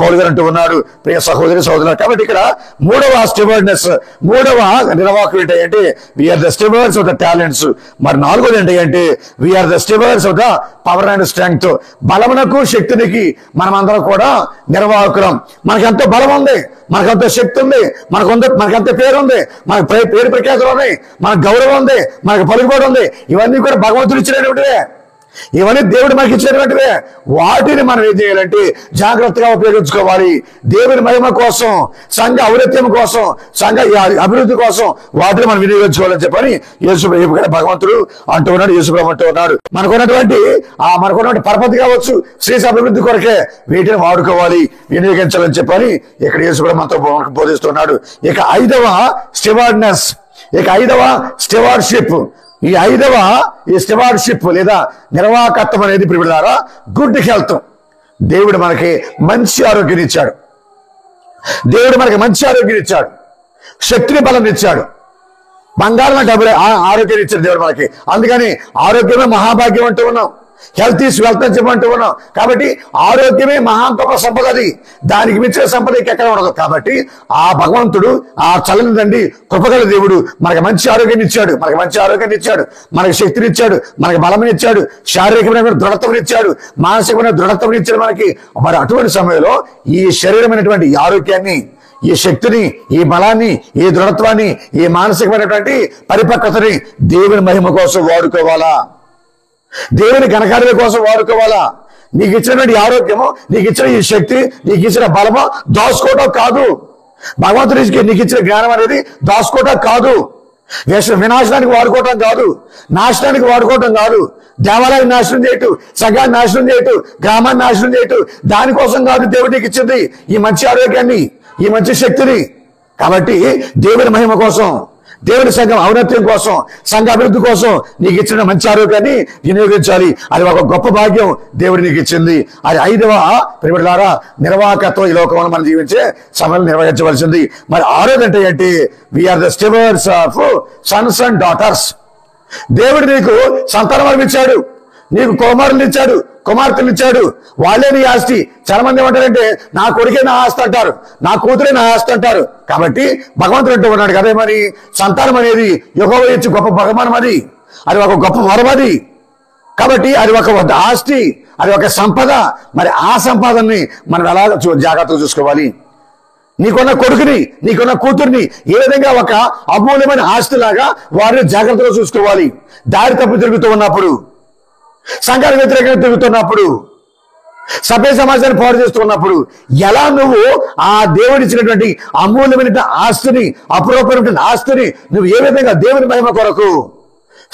పౌలు గారు అంటూ ఉన్నాడు. ప్రియ సహోదరి సహోదరులు, కాబట్టి ఇక్కడ మూడవ స్టెవర్డ్నెస్, మూడవ నిర్వాహకులు ఏంటంటే we are the stewards of the talents. మరి నాలుగోది ఏంటంటే we are the stewards of the power and strength. బలమునకు శక్తినికి మనమందరం కూడా నిర్వాహకులం. మనకెంతో బలం ఉంది, మనకెంతో శక్తి ఉంది, మనకెంతో పేరు ఉంది, మనకు పేరు ప్రఖ్యాతులు ఉన్నాయి, మనకు గౌరవం ఉంది, మనకు పలుకుబడి ఉంది. ఇవన్నీ కూడా భగవంతుడు ఇచ్చినటువంటివే, ఇవన్నీ దేవుడు మనకి ఇచ్చినటువంటివే. వాటిని మనం ఏం చేయాలంటే జాగ్రత్తగా ఉపయోగించుకోవాలి. దేవుని మహిమ కోసం, సంఘ ఔన్నత్యం కోసం, సంఘ అభివృద్ధి కోసం వాటిని మనం వినియోగించుకోవాలని చెప్పని భగవంతుడు అంటూ ఉన్నాడు, యేసుప్రభువు అంటూ ఉన్నాడు. మనకున్నటువంటి పరపతి కావచ్చు, శ్రీస అభివృద్ధి కొరకే వీటిని వాడుకోవాలి, వినియోగించాలని చెప్పని ఇక్కడ యేసుప్రభువు మనతో బోధిస్తున్నాడు. ఇక ఐదవ స్టెవార్డ్నెస్, ఇక ఐదవ స్టెవార్డ్షిప్. ఈ స్టెవార్డ్షిప్ లేదా నిర్వాహకత్వం అనేది ప్రియులారా గుడ్ హెల్త్. దేవుడు మనకి మంచి ఆరోగ్యం ఇచ్చాడు, దేవుడు మనకి మంచి ఆరోగ్యం ఇచ్చాడు, శక్తిని బలం ఇచ్చాడు, బంగారం అంటే ఆరోగ్యం ఇచ్చాడు దేవుడు మనకి. అందుకని ఆరోగ్యమే మహాభాగ్యం అంటూ ఉన్నాం, హెల్త్ ఈస్ వెల్త్ అని చెప్పంటూ ఉన్నాం. కాబట్టి ఆరోగ్యమే మహా గొప్ప సంపద, అది దానికి మించిన సంపద ఎక్కడ ఉండదు. కాబట్టి ఆ భగవంతుడు, ఆ చల్లని తండ్రి, కృపగల దేవుడు మనకి మంచి ఆరోగ్యాన్ని ఇచ్చాడు, మనకి శక్తిని ఇచ్చాడు, మనకి బలం ఇచ్చాడు, శారీరకమైన దృఢత్వం ఇచ్చాడు, మానసికమైన దృఢత్వం ఇచ్చాడు మనకి. మరి అటువంటి సమయంలో ఈ శరీరమైనటువంటి ఆరోగ్యాన్ని, ఈ శక్తిని, ఈ బలాన్ని, ఈ దృఢత్వాన్ని, ఈ మానసికమైనటువంటి పరిపక్వతని దేవుని మహిమ కోసం వాడుకోవాలా, దేవుని ఘనకార్యం కోసం వాడుకోవాలా. నీకు ఇచ్చినటువంటి ఆరోగ్యము, నీకు ఇచ్చిన ఈ శక్తి, నీకు ఇచ్చిన బలము దాచుకోవటం కాదు. భగవంతుడికి నీకు ఇచ్చిన జ్ఞానం అనేది దాచుకోవటం కాదు. వినాశనానికి వాడుకోవటం కాదు, నాశనానికి వాడుకోవటం కాదు. దేవాలయాన్ని నాశనం చేయటం, సంఘాన్ని నాశనం చేయటం, గ్రామాన్ని నాశనం చేయటం, దానికోసం కాదు దేవుడు నీకు ఇచ్చింది ఈ మంచి ఆరోగ్యాన్ని, ఈ మంచి శక్తిని. కాబట్టి దేవుని మహిమ కోసం, దేవుని సంఘం ఔన్నత్యం కోసం, సంఘ అభివృద్ధి కోసం నీకు ఇచ్చిన మంచి ఆరోగ్యాన్ని వినియోగించాలి. అది ఒక గొప్ప భాగ్యం దేవుడు నీకు ఇచ్చింది. అది 5వ ప్రియమైన నిర్వాహకత్వం ఈ లోకంలో మనం జీవించే సమయంలో నిర్వహించవలసింది. మరి 6వది ఏంటి? We are the stewards of sons and daughters. దేవుడు నీకు సంతానం ఇచ్చాడు, నీకు కుమారులు ఇచ్చాడు, కుమార్తెలు ఇచ్చాడు. వాళ్ళే నీ ఆస్తి. చాలా మంది ఏమంటారంటే నా కొడుకే నా ఆస్తి అంటారు, నా కూతురే నా ఆస్తి అంటారు. కాబట్టి భగవంతుడు అంటూ ఉన్నాడు కదా, మరి సంతానం అనేది యెహోవా ఇచ్చే గొప్ప బహుమానం, అది ఒక గొప్ప వరం. కాబట్టి అది ఒక ఆస్తి, అది ఒక సంపద. మరి ఆ సంపాదనని మనం ఎలా జాగ్రత్తగా చూసుకోవాలి? నీకున్న కొడుకుని, నీకున్న కూతుర్ని ఏ విధంగా ఒక అమూల్యమైన ఆస్తిలాగా వారిని జాగ్రత్తగా చూసుకోవాలి. దారి తప్పు తిరుగుతూ ఉన్నప్పుడు, సంఘానికి వ్యతిరేకంగా తిరుగుతున్నప్పుడు, సభ్య సమాజాన్ని పాడు చేస్తున్నప్పుడు ఎలా నువ్వు ఆ దేవుడిచ్చినటువంటి అమూల్యమైన ఆస్తిని, అపురూపమైన ఆస్తిని నువ్వు ఏ విధంగా దేవుని మహిమ కొరకు,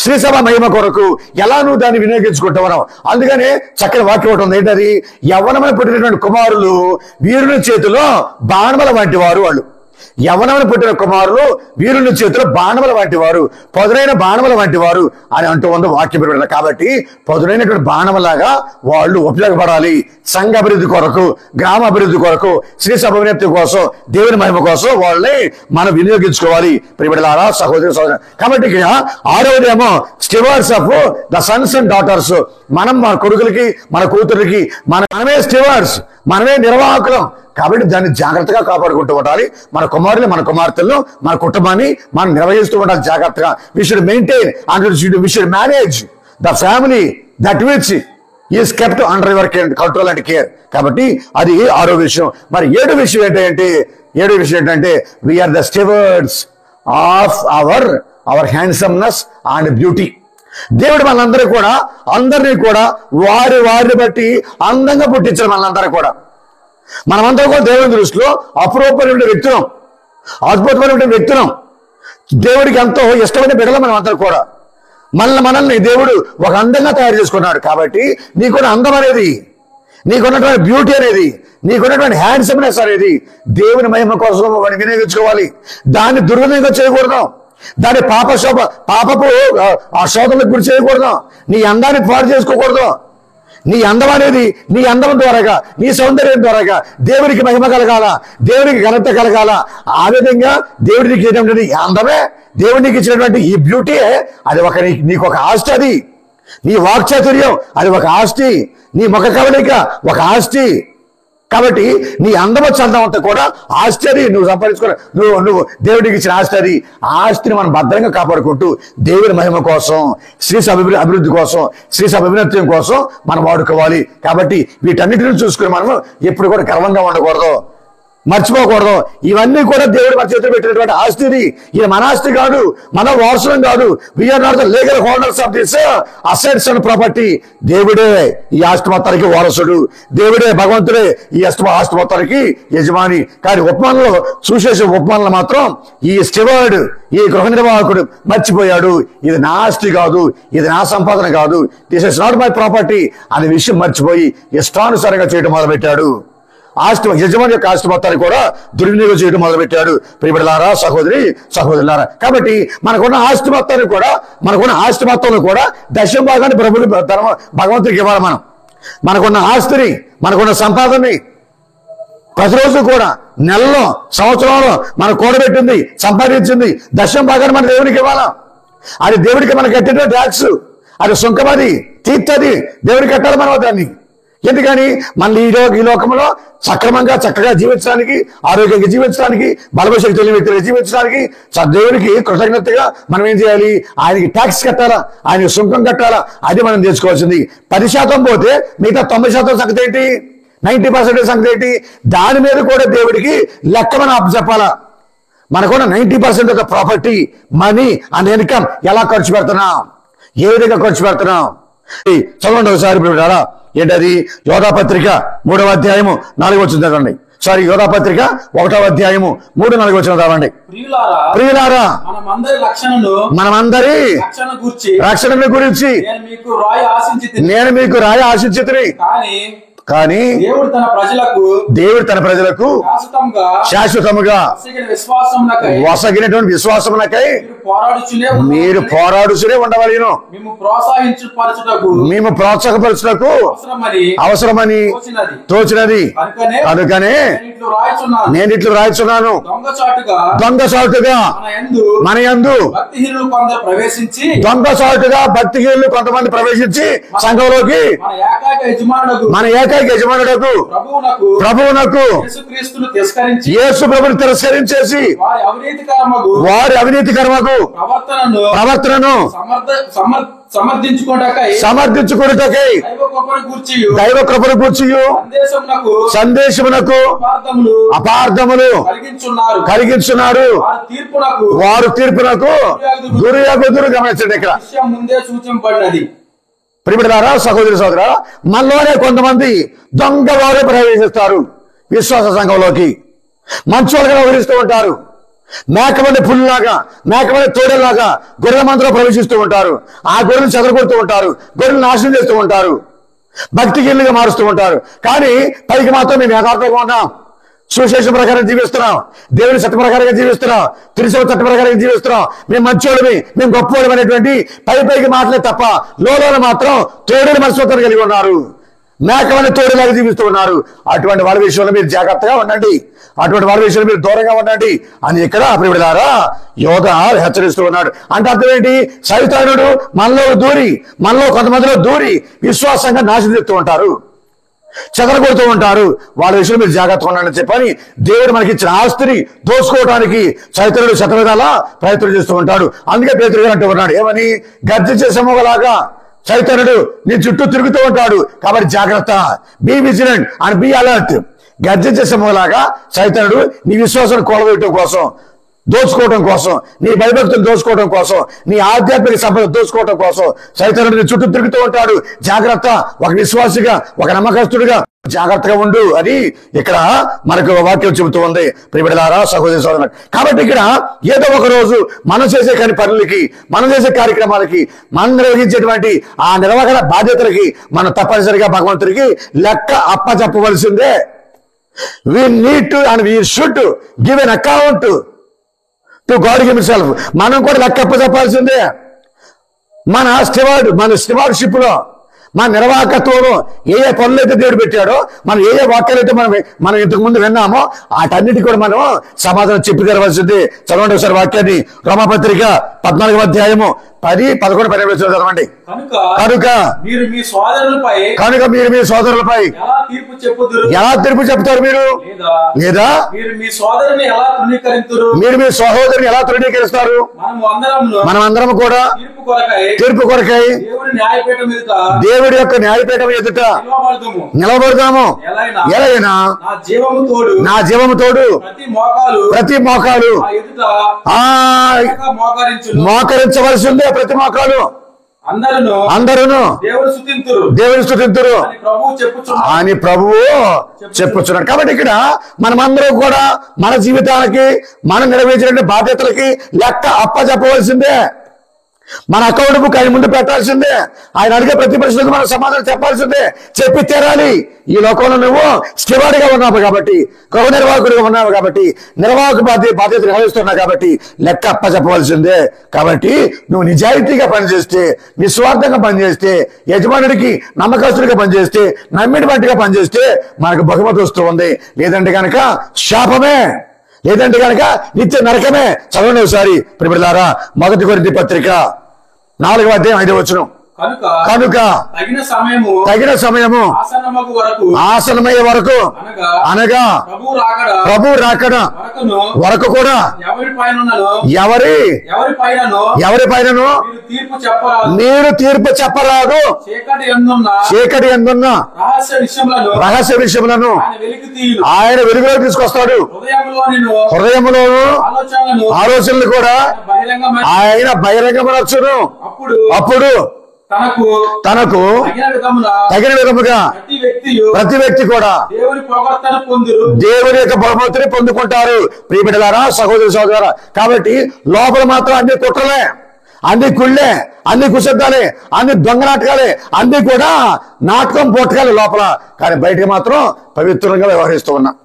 శ్రీసభ మహిమ కొరకు ఎలా నువ్వు దాన్ని వినియోగించుకుంటావు? అందుకనే చక్కని వాక్యం ఒకటి ఉంది. ఏంటది? యవ్వనమైన పుట్టినటువంటి కుమారులు వీరుని చేతిలో బాణముల వంటి వారు. వాళ్ళు యవ్వనమైన పుట్టిన కుమారులు వీరుని చేతిలో బాణముల వంటి వారు, పదునైన బాణముల వంటి వారు అని అంటూ ఉంది వాక్యం. కాబట్టి పదునైనటువంటి బాణములాగా వాళ్ళు ఉపయోగపడాలి. సంఘ అభివృద్ధి కొరకు, గ్రామ అభివృద్ధి కొరకు, శ్రీ సభ వినతి కోసం, దేవుని మహిమ కోసం వాళ్ళని మనం వినియోగించుకోవాలి. ప్రియబిడ్డలారా, సహోదరి సహోదరు. కాబట్టి ఇక్కడ 6వదేమో stewards of the sons and daughters. మనం మన కొడుకులకి, మన కూతురికి మనమే స్టీవర్డ్స్, మనమే నిర్వాహకులం. కాబట్టి దాన్ని జాగ్రత్తగా కాపాడుకుంటూ ఉండాలి. మన కుమారులు, మన కుమార్తెలను, మన కుటుంబాన్ని మనం నిర్వహిస్తూ ఉండాలి జాగ్రత్తగా. We should maintain and we should manage the family that which is kept under your control and care. కాబట్టి అది 6వ విషయం. మరి 7వ విషయం ఏంటంటే we are the stewards of our handsomeness and beauty. దేవుడు మనందరినీ కూడా వారిని బట్టి అందంగా పుట్టించారు. మనందరూ కూడా, మనమంతా కూడా దేవుని దృష్టిలో అపురూపమైన వ్యక్తులం, అద్భుతమైన వ్యక్తులం. దేవుడికి ఎంతో ఇష్టమైన బిడ్డలు మనం అందరూ కూడా. మనల్ని దేవుడు ఒక అందంగా తయారు చేసుకున్నాడు. కాబట్టి నీకున్న అందం అనేది, నీకున్నటువంటి బ్యూటీ అనేది, నీకున్నటువంటి హ్యాండ్సమ్నెస్ అనేది దేవుని మహిమ కోసం వాడిని వినియోగించుకోవాలి. దాన్ని దుర్వినియోగం చేయకూడదు. దాన్ని పాపపు ఆ శోధనలకు గురి చేయకూడదు. నీ అందాన్ని పాడు చేసుకోకూడదు. నీ అందం అనేది, నీ అందం ద్వారాగా, నీ సౌందర్యం ద్వారాగా దేవునికి మహిమ కలగాల, దేవునికి ఘనత కలగాల. ఆ విధంగా దేవుడికి ఇచ్చినటువంటి అందమే, దేవుడికి ఇచ్చినటువంటి ఈ బ్యూటీ, అది నీకు ఒక ఆస్తి. అది నీ వాక్చాతుర్యం, అది ఒక ఆస్తి. నీ ముఖ కవలిక ఒక ఆస్తి. కాబట్టి నీ అందమ చందం అంతా కూడా ఆస్తి. అది నువ్వు సంపాదించుకో, నువ్వు దేవుడికి ఇచ్చిన ఆస్తి. అది ఆస్తిని మనం భద్రంగా కాపాడుకుంటూ దేవుని మహిమ కోసం, శ్రీ సభ అభివృద్ధి కోసం, శ్రీ సభ అభినత్యం కోసం మనం వాడుకోవాలి. కాబట్టి వీటన్నిటిని చూసుకుని మనం ఎప్పుడు కూడా గర్వంగా ఉండకూడదు, మర్చిపోకూడదు. ఇవన్నీ కూడా దేవుడు మన చేతిలో పెట్టినటువంటి ఆస్తిని. ఇది మన ఆస్తి కాదు, మన వారసులం కాదు. We are not the legal holders of this assets and property. దేవుడే ఈ ఆస్తి మొత్తానికి వారసుడు, దేవుడే భగవంతుడే ఈ ఆస్తి మొత్తానికి యజమాని. కానీ ఉపమానంలో మాత్రం ఈ స్టీవర్డ్, ఈ గృహ నిర్వాహకుడు మర్చిపోయాడు. ఇది నా ఆస్తి కాదు, ఇది నా సంపాదన కాదు, this is not my property అనే విషయం మర్చిపోయి ఇష్టానుసారంగా చేయడం మొదలుపెట్టాడు. ఆస్తి, యజమాని యొక్క ఆస్తి మొత్తాన్ని కూడా దుర్వినియోగం చేయడం మొదలుపెట్టాడు. ప్రియబిడ్డలారా, సహోదరులారా. కాబట్టి మనకున్న ఆస్తి మొత్తంలో కూడా దశమ భాగాన్ని భగవంతుడికి ఇవ్వాలి. మనకున్న ఆస్తిని, మనకున్న సంపాదనని ప్రతిరోజు కూడా, నెలలో, సంవత్సరంలో మనం కూడబెట్టింది, సంపాదించింది దశమ భాగాన్ని మన దేవునికి ఇవ్వాలా. అది దేవుడికి మనం కట్టిన ట్యాక్స్, అది సుంకమది, తీర్చది దేవుడికి కట్టాలి మనం దాన్ని. ఎందుకని మన ఈ లోకంలో చక్కగా జీవించడానికి, ఆరోగ్యంగా జీవించడానికి, బలశక్తి తెలియని వ్యక్తులుగా జీవించడానికి దేవునికి కృతజ్ఞతగా మనం ఏం చేయాలి? ఆయనకి ట్యాక్స్ కట్టాలా, ఆయనకి సుంకం కట్టాలా. అది మనం తెలుసుకోవాల్సింది. 10% పోతే మిగతా 90% సంగతి ఏంటి? 90% సంగతి ఏంటి? దాని మీద కూడా దేవుడికి లెక్క మనం అప్పచెప్పాలా. మనకున్న 90% of the property, money and income ఎలా ఖర్చు పెడుతున్నాం, ఏ విధంగా ఖర్చు పెడుతున్నాం చదవండి ఒకసారి. ఇప్పుడు ఏంటది? యోధాపత్రిక 3వ అధ్యాయము 4వ వచనం చదవండి. సారీ, యోధాపత్రిక 1వ అధ్యాయము 3-4 వచనం చదవండి. ప్రియులారా, మనమందరి రక్షణను గురించి నేను మీకు రాయ ఆశించితిని, కానీ దేవుడు తన ప్రజలకు శాశ్వతముగా వసగినటువంటి విశ్వాసమునకై మీరు పోరాడుచునే ఉండవలెను. మేము ప్రోత్సాహపరచుటకు అవసరమని తోచినది కనుకనే నేను ఇట్లు రాయిచున్నాను. దొంగసాటుగా మన యందు దొంగసాటుగా భక్తిహీనులు కొంతమంది ప్రవేశించి సంఘంలోకి మన ఏకైక యజమానుడకు ప్రభువునకు యేసు ప్రభుని తిరస్కరించేసి వారి అవినీతికరమగు ప్రవర్తనను సమర్థించుకొనుటకై దైవ కృపను గూర్చియు సందేశమునకు అపార్థములు కలిగించున్నారు. వారు తీర్పునకు గురియగుదురు. గమనించండి, ఇక్కడ ప్రియమిత్రులారా, సహోదరి సోదరా, మనలోనే కొంతమంది దొంగ వారే ప్రవేశిస్తారు విశ్వాస సంఘంలోకి. మంచోళ్ళగా వ్యవహరిస్తూ ఉంటారు. మేకమని పుల్లాగా, మేకమని తోడేలాగా గొర్రెల మందలో ప్రవేశిస్తూ ఉంటారు. ఆ గొర్రెలు చెదరగొడుతూ ఉంటారు, గొర్రెలు నాశనం చేస్తూ ఉంటారు, భక్తిహీనులుగా మారుస్తూ ఉంటారు. కానీ పైకి మాత్రం మేము యథార్థంగా ఉన్నాం, సుశేషం ప్రకారం జీవిస్తున్నాం, దేవుని చట్ట ప్రకారంగా జీవిస్తున్నాం, తిరుసవ చట్ట ప్రకారంగా జీవిస్తున్నాం, మేము మంచోళ్ళమి, మేము గొప్పవాళ్ళం అనేటువంటి పైకి మాటలే తప్ప లోపల మాత్రం తోడేలు మనస్తత్వం కలిగి ఉన్నారు, మేకమని తోడేలాగా జీవిస్తూ ఉన్నారు. అటువంటి వాళ్ళ విషయంలో మీరు జాగ్రత్తగా ఉండండి, అటువంటి వాళ్ళ విషయంలో మీరు దూరంగా ఉండండి అని ఇక్కడ ప్రియమిత్రులారా యోధ హెచ్చరిస్తూ ఉన్నాడు. అంటే అర్థం ఏంటి? సైతానుడు మనలో కొంతమందిలో దూరి విశ్వాసంగా నాశనం చేస్తూ ఉంటారు, చెదరగొడుతూ ఉంటారు. వాళ్ళ విషయంలో మీరు జాగ్రత్తగా ఉండాలని చెప్పని దేవుడు మనకి ఇచ్చిన ఆస్తిని దోచుకోవడానికి సైతానుడు శతవిధాలా ప్రయత్నం చేస్తూ ఉంటాడు. అందుకే పేతురు గారు అంటూ ఉన్నాడు, ఏమని? గర్జించే సమూహలాగా సైతానుడు నీ చుట్టూ తిరుగుతూ ఉంటాడు, కాబట్టి జాగ్రత్త, be vigilant and be alert. గర్జించే సమూహలాగా సైతానుడు నీ విశ్వాసాన్ని కూలవేయటం కోసం, దోచుకోవడం కోసం, నీ భయభక్తులు దోచుకోవడం కోసం, నీ ఆధ్యాత్మిక సంపద దోచుకోవడం కోసం సైతానుడు నీ చుట్టూ తిరుగుతూ ఉంటాడు. జాగ్రత్త, ఒక విశ్వాసిగా, ఒక నమ్మకస్తుడిగా జాగ్రత్తగా ఉండు అని ఇక్కడ మనకు వాక్యం చెబుతూ ఉంది. ప్రియమిత్రులారా, సహోదరి సోదరులు, కాబట్టి ఇక్కడ ఏదో ఒక రోజు మనం చేసే పనులకి, మనం చేసే కార్యక్రమాలకి, మనం నిర్వహించేటువంటి ఆ నిర్వహణ బాధ్యతలకి మనం తప్పనిసరిగా భగవంతుడికి లెక్క అప్పచెప్పవలసిందే. We need to and we should give an account to God himself. మనం కూడా లెక్క అప్పచెప్పాల్సిందే. మన స్టివార్డ్షిప్ లో, మన నిర్వాహకత్వంలో ఏ పనులు అయితే దేవుడు పెట్టాడో, మనం ఏ వాక్యాలు అయితే మనం ఇంతకు ముందు విన్నామో వాటన్నిటి కూడా మనం సమాధానం చెప్పి తెరవలసింది. చదవండి ఒకసారి వాక్యాన్ని. రోమాపత్రిక 14వ అధ్యాయము 10, 11, 12 చదవండి. కనుక మీరు మీ సోదరులపై ఎలా తీర్పు చెప్తారు? మీరు లేదా మీరు మీ సహోదరుని ఎలా తృణీకరిస్తారు? మనం అందరం కూడా తీర్పు కొరకై దేవుడి యొక్క న్యాయపీఠం ఎదుట నిలబడతాము. ఎలాగైనా నా జీవము తోడు ప్రతి మోకాలు మోకరించవలసిందే. ప్రతి మోకాలు అందరూ దేవుని స్తుతింతురు అని ప్రభువు చెప్పుచున్నాడు. కాబట్టి ఇక్కడ మనమందరూ కూడా మన జీవితానికి, మనం నెరవేర్చిన బాధ్యతలకి లెక్క అప్పచెప్పవలసిందే. మన అకౌంట్ బుక్ ఆయన ముందు పెట్టాల్సిందే. ఆయన అడిగే ప్రతి ప్రశ్నకు మనం సమాధానం చెప్పాల్సిందే, చెప్పి తీరాలి. ఈ లోకంలో నువ్వు స్టివార్డ్గా ఉన్నావు కాబట్టి, గృహ నిర్వాహకుడిగా ఉన్నావు కాబట్టి, నిర్వాహక బాధ్యత నిర్వహిస్తున్నావు కాబట్టి లెక్క అప్పచెప్పవలసిందే. కాబట్టి నువ్వు నిజాయితీగా పనిచేస్తే, నిస్వార్థంగా పనిచేస్తే, యజమానుడికి నమ్మకస్తుడిగా పనిచేస్తే, నమ్మిడి బట్టిగా పనిచేస్తే మనకు బహుమతి వస్తూ ఉంది. లేదంటే కనుక శాపమే, లేదంటే కనుక నిత్య నరకమే. చదవండి ఒకసారి ప్రియమిత్రులారా. 1 కొరింథీ పత్రిక 4వ అధ్యాయం 5వ వచనం. కనుక తగిన సమయము ఆసనమయ్యే వరకు అనగా ప్రభు రాకడ వరకు కూడా ఎవరి పైనను మీరు తీర్పు చెప్పరాదు. చీకటి ఎందున్న రహస్య విషయములను ఆయన వెలుగులో తీసుకొస్తాడు. హృదయములోను ఆలోచనలు కూడా ఆయన బహిరంగపరచును. అప్పుడు తనకు తగిన విధముగా ప్రతి వ్యక్తి కూడా దేవుని యొక్క బహుమతిని పొందుకుంటారు. ప్రియబిడ్డలారా, సహోదరి సహోదరులారా, కాబట్టి లోపల మాత్రం అన్ని కుట్రలే, అన్ని కుళ్ళే, అన్ని కుశబ్దాలే, అన్ని దొంగ నాటకాలే, అన్ని కూడా నాటకం పోటకాలే లోపల. కానీ బయటకు మాత్రం పవిత్రంగా వ్యవహరిస్తూ ఉన్నాం,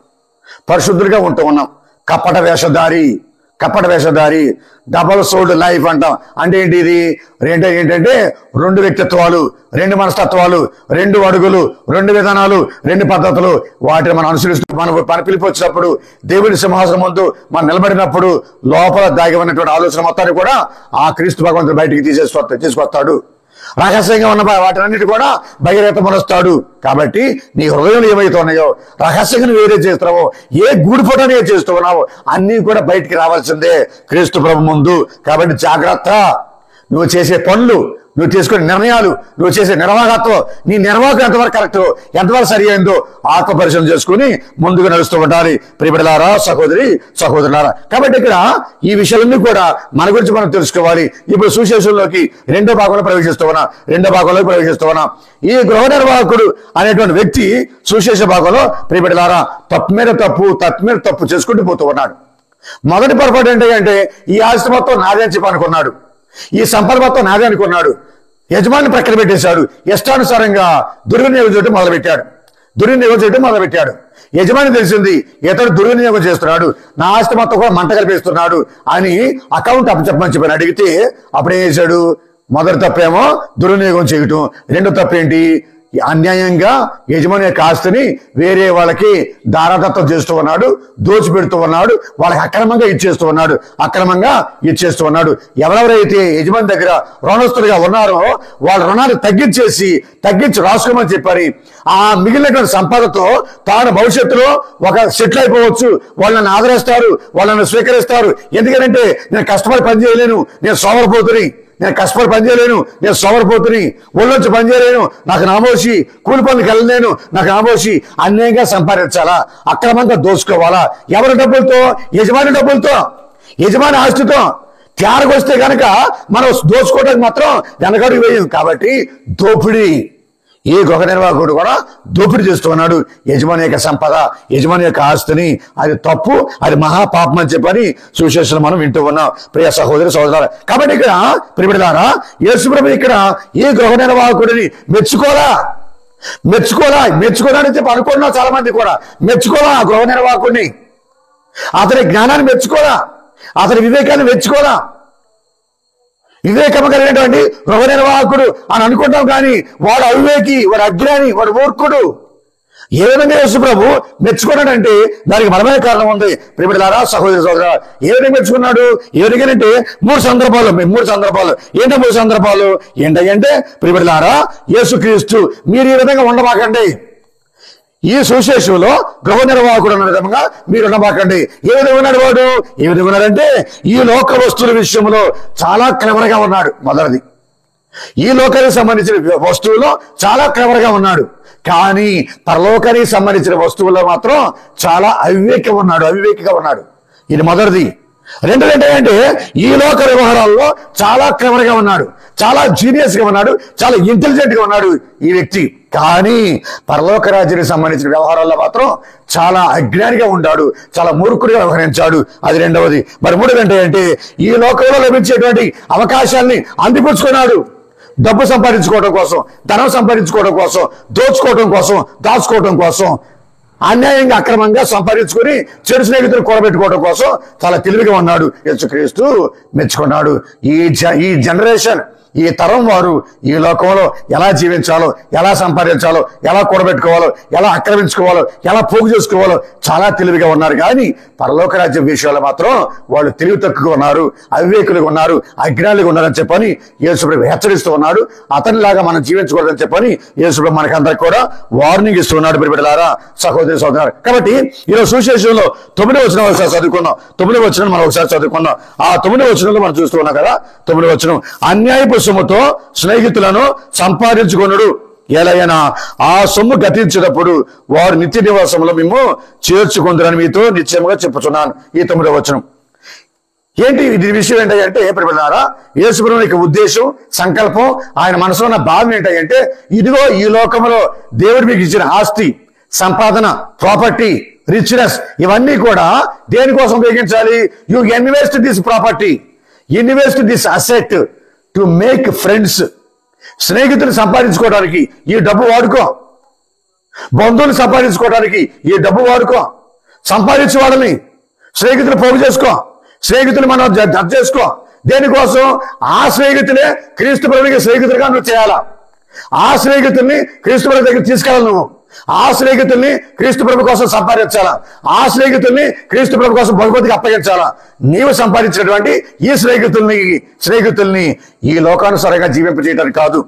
పరిశుద్ధులుగా ఉంటూ ఉన్నాం. కపట వేషధారి డబల్ సోల్డ్ లైఫ్ అంటాం. అంటే ఏంటి ఇది? ఏంటంటే రెండు వ్యక్తిత్వాలు, రెండు మనస్తత్వాలు, రెండు అడుగులు, రెండు విధానాలు, రెండు పద్ధతులు. వాటిని మనం అనుసరిస్తూ మన పిలుపు వచ్చినప్పుడు దేవుడి సింహాసనం ముందు మనం నిలబడినప్పుడు లోపల దాగి ఉన్నటువంటి ఆలోచన మొత్తాన్ని కూడా ఆ క్రీస్తు భగవంతుడు బయటికి తీసుకొస్తాడు. రహస్యంగా ఉన్న వాటినన్నిటి కూడా బహిరేతమరుస్తాడు. కాబట్టి నీ హృదయం ఏమైతే ఉన్నాయో, రహస్యంగా నువ్వు ఏదైతే చేస్తున్నావో, ఏ గూడిపోటని ఏ చేస్తూ ఉన్నావో అన్నీ కూడా బయటికి రావాల్సిందే క్రీస్తు ప్రభు ముందు. కాబట్టి జాగ్రత్త. నువ్వు చేసే పనులు, నువ్వు తీసుకునే నిర్ణయాలు, నువ్వు చేసే నిర్వాహకత్వం, నీ నిర్వాహకం ఎంతవరకు కరెక్ట్, ఎంతవరకు సరి అయిందో ఆత్మ పరిశీలన చేసుకుని ముందుకు నడుస్తూ ఉండాలి. ప్రియబిడ్డలారా, సహోదరి సహోదరులారా, కాబట్టి ఇక్కడ ఈ విషయాలన్నీ కూడా మన గురించి మనం తెలుసుకోవాలి. ఇప్పుడు సువిశేషంలోకి రెండో భాగంలోకి ప్రవేశిస్తూ ఉన్నాం. ఈ గృహ నిర్వాహకుడు అనేటువంటి వ్యక్తి సువిశేష భాగంలో ప్రియబిడ్డలారా తప్పు మీద తప్పు చేసుకుంటూ పోతూ ఉన్నాడు. మొదటి పొరపాటు ఏంటంటే ఈ ఆస్తి మొత్తం నాదే అని చెప్పి అనుకున్నాడు, ఈ సంపద మొత్తం నాదే అనుకున్నాడు. యజమాని ప్రక్కన పెట్టేశాడు. ఇష్టానుసారంగా దుర్వినియోగం చేయడం మొదలుపెట్టాడు. యజమాని తెలిసింది ఇతడు దుర్వినియోగం చేస్తున్నాడు, నా ఆస్తి మొత్తం కూడా మంట కలిపేస్తున్నాడు అని అకౌంట్ అప్పచెప్పమని చెప్పని అడిగితే అప్పుడేం చేశాడు? మొదటి తప్పేమో దుర్వినియోగం చేయటం, రెండో తప్పేంటి? అన్యాయంగా యజమాని యొక్క ఆస్తిని వేరే వాళ్ళకి దారాదత్తం చేస్తూ ఉన్నాడు, దోచిపెడుతూ ఉన్నాడు, వాళ్ళకి అక్రమంగా ఇచ్చేస్తూ ఉన్నాడు. ఎవరెవరైతే యజమాని దగ్గర రుణస్తులుగా ఉన్నారో వాళ్ళ రుణాన్ని తగ్గించి రాసుకోమని చెప్పారు. ఆ మిగిలినటువంటి సంపదతో తాను భవిష్యత్తులో ఒక సెటిల్ అయిపోవచ్చు. వాళ్ళని ఆదరిస్తారు, వాళ్ళని స్వీకరిస్తారు. ఎందుకంటే నేను కష్టపడి పని చేయలేను, నేను సోమరిపోతుని, ఒళ్ళొచ్చి పని చేయలేను, నాకు నామోషి, కూలి పనులకు వెళ్ళలేను, నాకు నామోషి, అన్యాయంగా సంపాదించాలా, అక్రమంగా దోచుకోవాలా? ఎవరి డబ్బులతో? యజమాని డబ్బులతో, యజమాని ఆస్తితో. తేరకొస్తే కనుక మనం దోచుకోవడానికి మాత్రం వెనకడుగు వేయం. కాబట్టి దోపిడీ. ఈ గృహ నిర్వాహకుడు కూడా దోపిడీ చేస్తూ ఉన్నాడు యజమాని యొక్క సంపద, యజమాని యొక్క ఆస్తిని. అది తప్పు, అది మహాపాపం అని చెప్పని సువిశేషం మనం వింటూ ఉన్నాం. ప్రియ సహోదరి సహోదరులారా, కాబట్టి ఇక్కడ ప్రియబిడ్డలారా, యేసుప్రభు ఇక్కడ ఈ గృహ నిర్వాహకుడిని మెచ్చుకోవాలని చెప్పి అనుకుంటున్నాం. చాలా మంది కూడా మెచ్చుకోవాలా ఆ గృహ నిర్వాహకుడిని, అతని జ్ఞానాన్ని మెచ్చుకోవాలా, అతని వివేకాన్ని మెచ్చుకోవాలా. వివేకము కలిగినటువంటి గృహ నిర్వాహకుడు అని అనుకుంటాం, కానీ వాడు అవివేకి, వాడు అజ్ఞాని, వాడు మూర్ఖుడు. ఏ విధంగా యేసు ప్రభు మెచ్చుకున్నాడంటే దానికి బలమైన కారణం ఉంది. ప్రియబిడ్డలారా, సహోదరి సహోదరులారా, ఏ విధంగా మెచ్చుకున్నాడు? ఏ విధంగానంటే మూడు సందర్భాలు. మూడు సందర్భాలు ఏంటంటే ప్రియబిడ్డలారా, యేసుక్రీస్తు మీరు ఈ విధంగా ఉండబాకండి, ఈ సువిశేషంలో గృహ నిర్వాహకుడు అన్న విధంగా మీరు ఉండబాకండి. ఏ విధంగా ఉన్నాడు వాడు? ఏ విధంగా ఉన్నాడంటే ఈ లోక వస్తువుల విషయంలో చాలా క్లెవర్గా ఉన్నాడు. మొదటిది, ఈ లోకానికి సంబంధించిన వస్తువులో చాలా క్లెవర్గా ఉన్నాడు. కానీ పరలోకానికి సంబంధించిన వస్తువుల్లో మాత్రం చాలా అవివేకిగా ఉన్నాడు. ఇది మొదటిది. రెండోది ఏంటంటే ఈ లోక వ్యవహారాల్లో చాలా క్లెవర్గా ఉన్నాడు, చాలా జీనియస్ గా ఉన్నాడు, చాలా ఇంటెలిజెంట్ గా ఉన్నాడు ఈ వ్యక్తి. కానీ పరలోక రాజ్యానికి సంబంధించిన వ్యవహారాల్లో మాత్రం చాలా అజ్ఞానిగా ఉన్నాడు, చాలా మూర్ఖుడిగా వ్యవహరించాడు. అది రెండవది. మరి మూడోది ఏంటంటే ఈ లోకంలో లభించేటువంటి అవకాశాలని అందిపుచ్చుకున్నాడు. డబ్బు సంపాదించుకోవడం కోసం, ధనం సంపాదించుకోవడం కోసం, దోచుకోవడం కోసం, దాచుకోవడం కోసం అన్యాయంగా అక్రమంగా సంపాదించుకుని చెడు స్నేహితులు కూడబెట్టుకోవడం కోసం చాలా తెలివిగా ఉన్నాడు. యేసుక్రీస్తు మెచ్చుకున్నాడు. ఈ జనరేషన్, ఈ తరం వారు ఈ లోకంలో ఎలా జీవించాలో, ఎలా సంపాదించాలో, ఎలా కూడబెట్టుకోవాలో, ఎలా ఆక్రమించుకోవాలో, ఎలా పోగు చేసుకోవాలో చాలా తెలివిగా ఉన్నారు. కానీ పరలోక రాజ్యం విషయాలు మాత్రం వాళ్ళు తెలివి తక్కువగా ఉన్నారు, అవివేకులుగా ఉన్నారు, అజ్ఞానులుగా ఉన్నారని చెప్పని యేసుప్రభు హెచ్చరిస్తూ ఉన్నాడు. అతనిలాగా మనం జీవించకూడదని చెప్పని యేసుప్రభు మనకందరికి కూడా వార్నింగ్ ఇస్తూ ఉన్నాడు. బిడ్డలారా, సహోదరి సహోదరు. కాబట్టి ఈరోజు సువిశేషంలో 9వ వచనం ఒకసారి చదువుకుందాం. 9వ వచనం మనం ఒకసారి చదువుకుందాం. ఆ 9వ వచనంలో మనం చూస్తూ ఉన్నాం కదా. 9వ వచనం, అన్యాయపు సొమ్ముతో స్నేహితులను సంపాదించుకొనుడు, ఎలాగైనా ఆ సొమ్ము గతించినప్పుడు వారు నిత్య నివాసంలో మేము చేర్చుకుందరని మీతో నిశ్చయముగా చెప్పుచున్నాను. ఈ 9వ వచనం ఏంటి? ఇది విషయం ఏంటంటే ప్రియమైన యేసుప్రభుని యొక్క ఉద్దేశం, సంకల్పం, ఆయన మనసులో ఉన్న భావం ఏంటంటే, ఇదిగో ఈ లోకంలో దేవుడు మీకు ఇచ్చిన ఆస్తి, సంపాదన, ప్రాపర్టీ, రిచ్నెస్ ఇవన్నీ కూడా దేనికోసం ఉపయోగించాలి? You invest this property, invest this asset to make friends. స్నేహితులు సంపాదించుకోవడానికి ఈ డబ్బు వాడుకో, బంధువులు సంపాదించుకోవడానికి ఈ డబ్బు వాడుకో, సంపాదించే వాళ్ళని స్నేహితులు పోగు చేసుకో, స్నేహితులు మనం జడ్జ్ చేసుకో. దేనికోసం? ఆ స్నేహితులే క్రీస్తు ప్రభువుకి స్నేహితులుగా నువ్వు చేయాలా, ఆ స్నేహితుల్ని క్రీస్తు ప్రభు దగ్గర తీసుకెళ్ళాలి, నువ్వు ఆ స్నేహితుల్ని క్రీస్తు ప్రభు కోసం సంపాదించాలా, ఆ స్నేహితుల్ని క్రీస్తు ప్రభు కోసం భగవతికి అప్పగించాలా. నీవు సంపాదించినటువంటి ఈ స్నేహితుల్ని ఈ లోకానుసారంగా జీవింపజేయడానికి కాదు,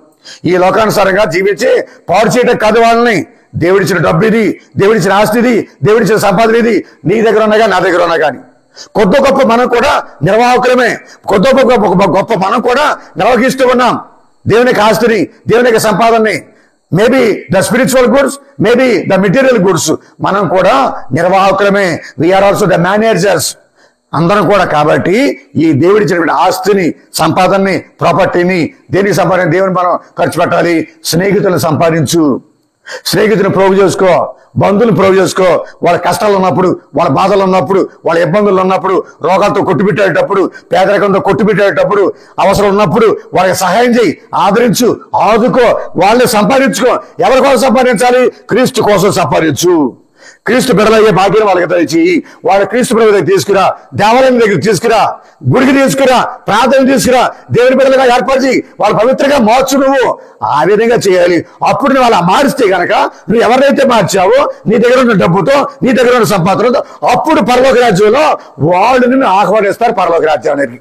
ఈ లోకానుసారంగా జీవించి పాడు చేయడం కాదు. వాళ్ళని దేవుడిచ్చిన డబ్బు ఇది, దేవుడిచ్చిన ఆస్తి ఇది, దేవుడిచ్చిన సంపాదన ఇది, నీ దగ్గర ఉన్నా కానీ నా దగ్గర ఉన్నా కానీ కొద్ది గొప్ప మనం కూడా నిర్వాహకులమే, కొద్ది గొప్ప మనం కూడా నిర్వహిస్తూ ఉన్నాం దేవుని యొక్క ఆస్తిని, దేవుని యొక్క సంపాదనని. Maybe the spiritual goods, maybe the material goods, మనం కూడా నిర్వాహకులమే. వీఆర్ ఆల్సో ద మేనేజర్స్ అందరం కూడా. కాబట్టి ఈ దేవుడిచ్చినటువంటి ఆస్తిని, సంపాదనని, ప్రాపర్టీని దేనికి సంపాదించి దేవుని మనం ఖర్చు పెట్టాలి. స్నేహితులను సంపాదించు, స్నేహితులను ప్రోగు చేసుకో, బంధువులు ప్రోగు చేసుకో. వాళ్ళ కష్టాలు ఉన్నప్పుడు, వాళ్ళ బాధలు ఉన్నప్పుడు, వాళ్ళ ఇబ్బందులు ఉన్నప్పుడు, రోగాలతో కొట్టుబిట్టేటప్పుడు, పేదరికంతో కొట్టుబిట్టేటప్పుడు, అవసరం ఉన్నప్పుడు వాళ్ళకి సహాయం చేయి, ఆదరించు, ఆదుకో, వాళ్ళని సంపాదించుకో. ఎవరి కోసం సంపాదించాలి? క్రీస్తు కోసం సంపాదించు. క్రీస్తు బిడ్డలయ్యే భాగ్యం వాళ్ళకి తెచ్చి వాళ్ళ క్రీస్తు ప్రభు దగ్గర తీసుకురా, దేవాలయం దగ్గర తీసుకురా, గుడికి తీసుకురా, ప్రార్థన తీసుకురా, దేవుని బిడ్డలుగా ఏర్పరిచి వాళ్ళ పవిత్రంగా మార్చు. నువ్వు ఆ విధంగా చేయాలి. అప్పుడు నువ్వు అలా మారిస్తే గనక, నువ్వు ఎవరైతే మార్చావో నీ దగ్గర ఉన్న డబ్బుతో, నీ దగ్గర ఉన్న సంపాదనతో, అప్పుడు పరలోక రాజ్యంలో వాళ్ళు నిన్ను ఆహ్వానిస్తారు. పరలోక రాజ్యానికి,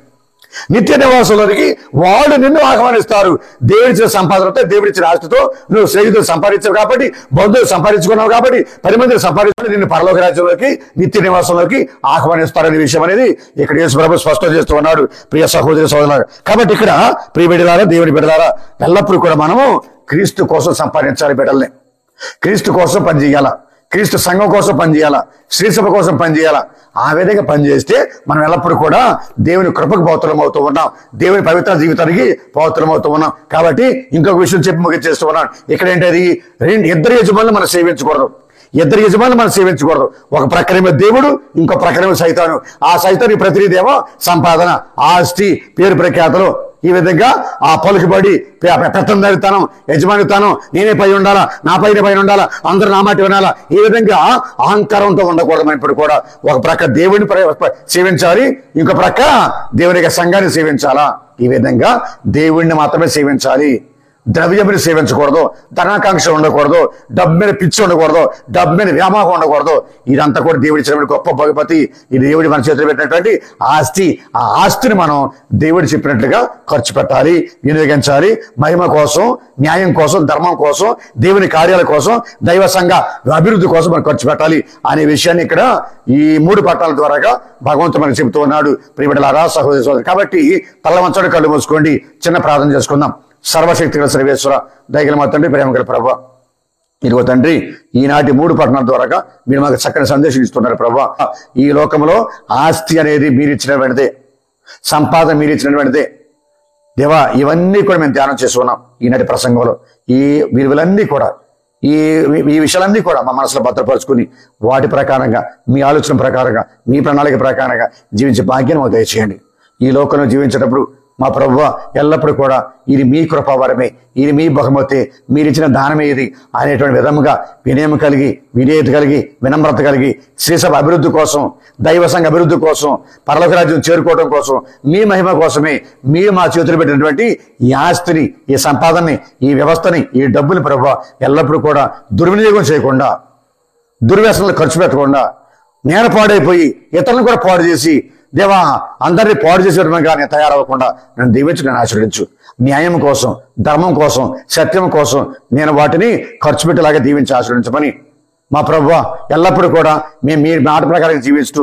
నిత్య నివాసంలోనికి వాళ్ళు నిన్ను ఆహ్వానిస్తారు. దేవుడిచ్చిన సంపాదనతో, దేవుడిచ్చిన ఆస్తితో నువ్వు స్నేహితులు సంపాదించావు కాబట్టి, బంధువులు సంపాదించుకున్నావు కాబట్టి, 10 మందిని సంపాదించుకుని నిన్ను పరలోక రాజ్యంలోకి, నిత్య నివాసంలోకి ఆహ్వానిస్తారనే విషయం అనేది ఇక్కడ యేసు ప్రభు స్పష్టం చేస్తూ ఉన్నాడు. ప్రియ సహోదరి సహోదరులారా, కాబట్టి ఇక్కడ ప్రియ బిడ్డలారా, దేవుని బిడ్డలారా, ఎల్లప్పుడూ కూడా మనము క్రీస్తు కోసం సంపాదించాలి. బిడ్డల్ని క్రీస్తు కోసం పనిచేయాలా, క్రీస్తు సంఘం కోసం పనిచేయాలా, శ్రీసభ కోసం పనిచేయాలా. ఆ విధంగా పనిచేస్తే మనం ఎల్లప్పుడూ కూడా దేవుని కృపకు పాత్రలం అవుతూ ఉన్నాం, దేవుని పవిత్ర జీవితానికి పాత్రలం అవుతూ ఉన్నాం. కాబట్టి ఇంకొక విషయం చెప్పి ముగించేస్తూ ఉన్నాను. ఇక్కడ ఏంటది? ఇద్దరు యజమానులు మనం సేవించకూడదు, ఇద్దరు యజమానులు మనం సేవించకూడదు. ఒక ప్రక్కనేమో దేవుడు, ఇంకో ప్రక్కనేమో సైతాను. ఆ సైతానికి ప్రతినిధేమో సంపాదన, ఆస్తి, పేరు ప్రఖ్యాతలు. ఈ విధంగా ఆ పలుకుబడి, పెత్తందారితనం, యజమానితనం, నేనే పై ఉండాలా, నా పైన ఉండాలా, అందరూ నా మాట వినాలా, ఈ విధంగా అహంకారంతో ఉండకూడదు. మనం ఇప్పుడు కూడా ఒక ప్రక్క దేవుని సేవించాలి, ఇంకో ప్రక్క దేవుని యొక్క సంఘాన్ని సేవించాలా. ఈ విధంగా దేవుణ్ణి మాత్రమే సేవించాలి. ద్రవ్యముని సేవించకూడదు, ధనాకాంక్ష ఉండకూడదు, డబ్బు మీద పిచ్చి ఉండకూడదు, డబ్బు మీద వ్యామోహం ఉండకూడదు. ఇదంతా కూడా దేవుడి గొప్ప బహుమతి. ఇది దేవుడి మన చేతిలో పెట్టినటువంటి ఆస్తి. ఆ ఆస్తిని మనం దేవుడు చెప్పినట్లుగా ఖర్చు పెట్టాలి, వినియోగించాలి. మహిమ కోసం, న్యాయం కోసం, ధర్మం కోసం, దేవుని కార్యాల కోసం, దైవ సంఘ అభివృద్ధి కోసం మనం ఖర్చు పెట్టాలి అనే విషయాన్ని ఇక్కడ ఈ 3 పట్టాల ద్వారాగా భగవంతుడు మనకు చెబుతూ ఉన్నాడు. ప్రియబిడ్డలారా, సహోదరి సహోదరులు, కాబట్టి తల వంచండి, కళ్ళు మూసుకోండి, చిన్న ప్రార్థన చేసుకుందాం. సర్వశక్తి గల సర్వేశ్వర, దయగల మా తండ్రి, ప్రేమ గల ప్రభువా, ఇదిగో తండ్రి, ఈనాటి 3 పట్టణాల ద్వారాగా మీరు మాకు చక్కని సందేశం ఇస్తున్నారు ప్రభువా. ఈ లోకంలో ఆస్తి అనేది మీరిచ్చినటువంటిదే, సంపాదన మీరిచ్చినటువంటిదే దేవా. ఇవన్నీ కూడా మేము ధ్యానం చేసుకున్నాం ఈనాటి ప్రసంగంలో. ఈ విలువలన్నీ కూడా, ఈ విషయాలన్నీ కూడా మా మనసులో భద్రపరుచుకుని వాటి ప్రకారంగా, మీ ఆలోచన ప్రకారంగా, మీ ప్రణాళిక ప్రకారంగా జీవించే భాగ్యం మాకు దయచేయండి. ఈ లోకంలో జీవించేటప్పుడు మా ప్రభువా ఎల్లప్పుడూ కూడా ఇది మీ కృపావరమే, ఇది మీ బహుమతి, మీరిచ్చిన దానమే ఇది అనేటువంటి విధముగా వినయం కలిగి, విధేయత కలిగి, వినమ్రత కలిగి శ్రీసభ అభివృద్ధి కోసం, దైవ సంఘ అభివృద్ధి కోసం, పరలోక రాజ్యం చేరుకోవడం కోసం, మీ మహిమ కోసమే మీరు మా చేతులు పెట్టినటువంటి ఈ ఆస్తిని, ఈ సంపాదనని, ఈ వ్యవస్థని, ఈ డబ్బుని ప్రభువా ఎల్లప్పుడూ కూడా దుర్వినియోగం చేయకుండా, దుర్వ్యసనాలు ఖర్చు పెట్టకుండా, నేను పాడైపోయి ఇతరులను కూడా పాడు చేసి దేవా అందరినీ పాడు చేసేటట్టుగా నేను తయారవ్వకుండా నన్ను దీవించు, నన్ను ఆశీర్వదించు. న్యాయం కోసం, ధర్మం కోసం, సత్యం కోసం నేను వాటిని ఖర్చు పెట్టేలాగా దీవించి ఆశీర్వదించమని మా ప్రభువా ఎల్లప్పుడూ కూడా మేము మీ మాట ప్రకారం జీవిస్తూ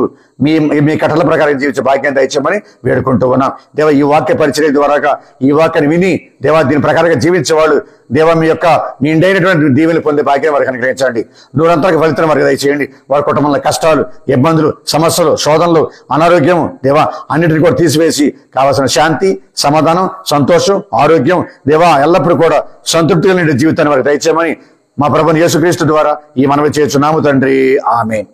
మీ కట్టల ప్రకారం జీవించే భాగ్యం దయచేయమని వేడుకుంటూ ఉన్నాం. దేవా ఈ వాక్య పరిచర్య ద్వారా ఈ వాక్యాన్ని విని దేవా దీని ప్రకారంగా జీవించేవాళ్ళు దేవా మీ యొక్క నిండైనటువంటి దీవెనలు పొందే భాగ్యం వారికి అనుగ్రహించండి. నూరంతరకు ఫలితం వారికి దయచేయండి. వారి కుటుంబంలో కష్టాలు, ఇబ్బందులు, సమస్యలు, శోధనలు, అనారోగ్యం దేవా అన్నిటిని కూడా తీసివేసి కావాల్సిన శాంతి, సమాధానం, సంతోషం, ఆరోగ్యం దేవా ఎల్లప్పుడూ కూడా సంతృప్తిగా నిండే జీవితాన్ని వారికి దయచేయమని మా ప్రభువైన యేసుక్రీస్తు ద్వారా ఈ మనవి చేస్తున్నాము తండ్రి. ఆమేన్.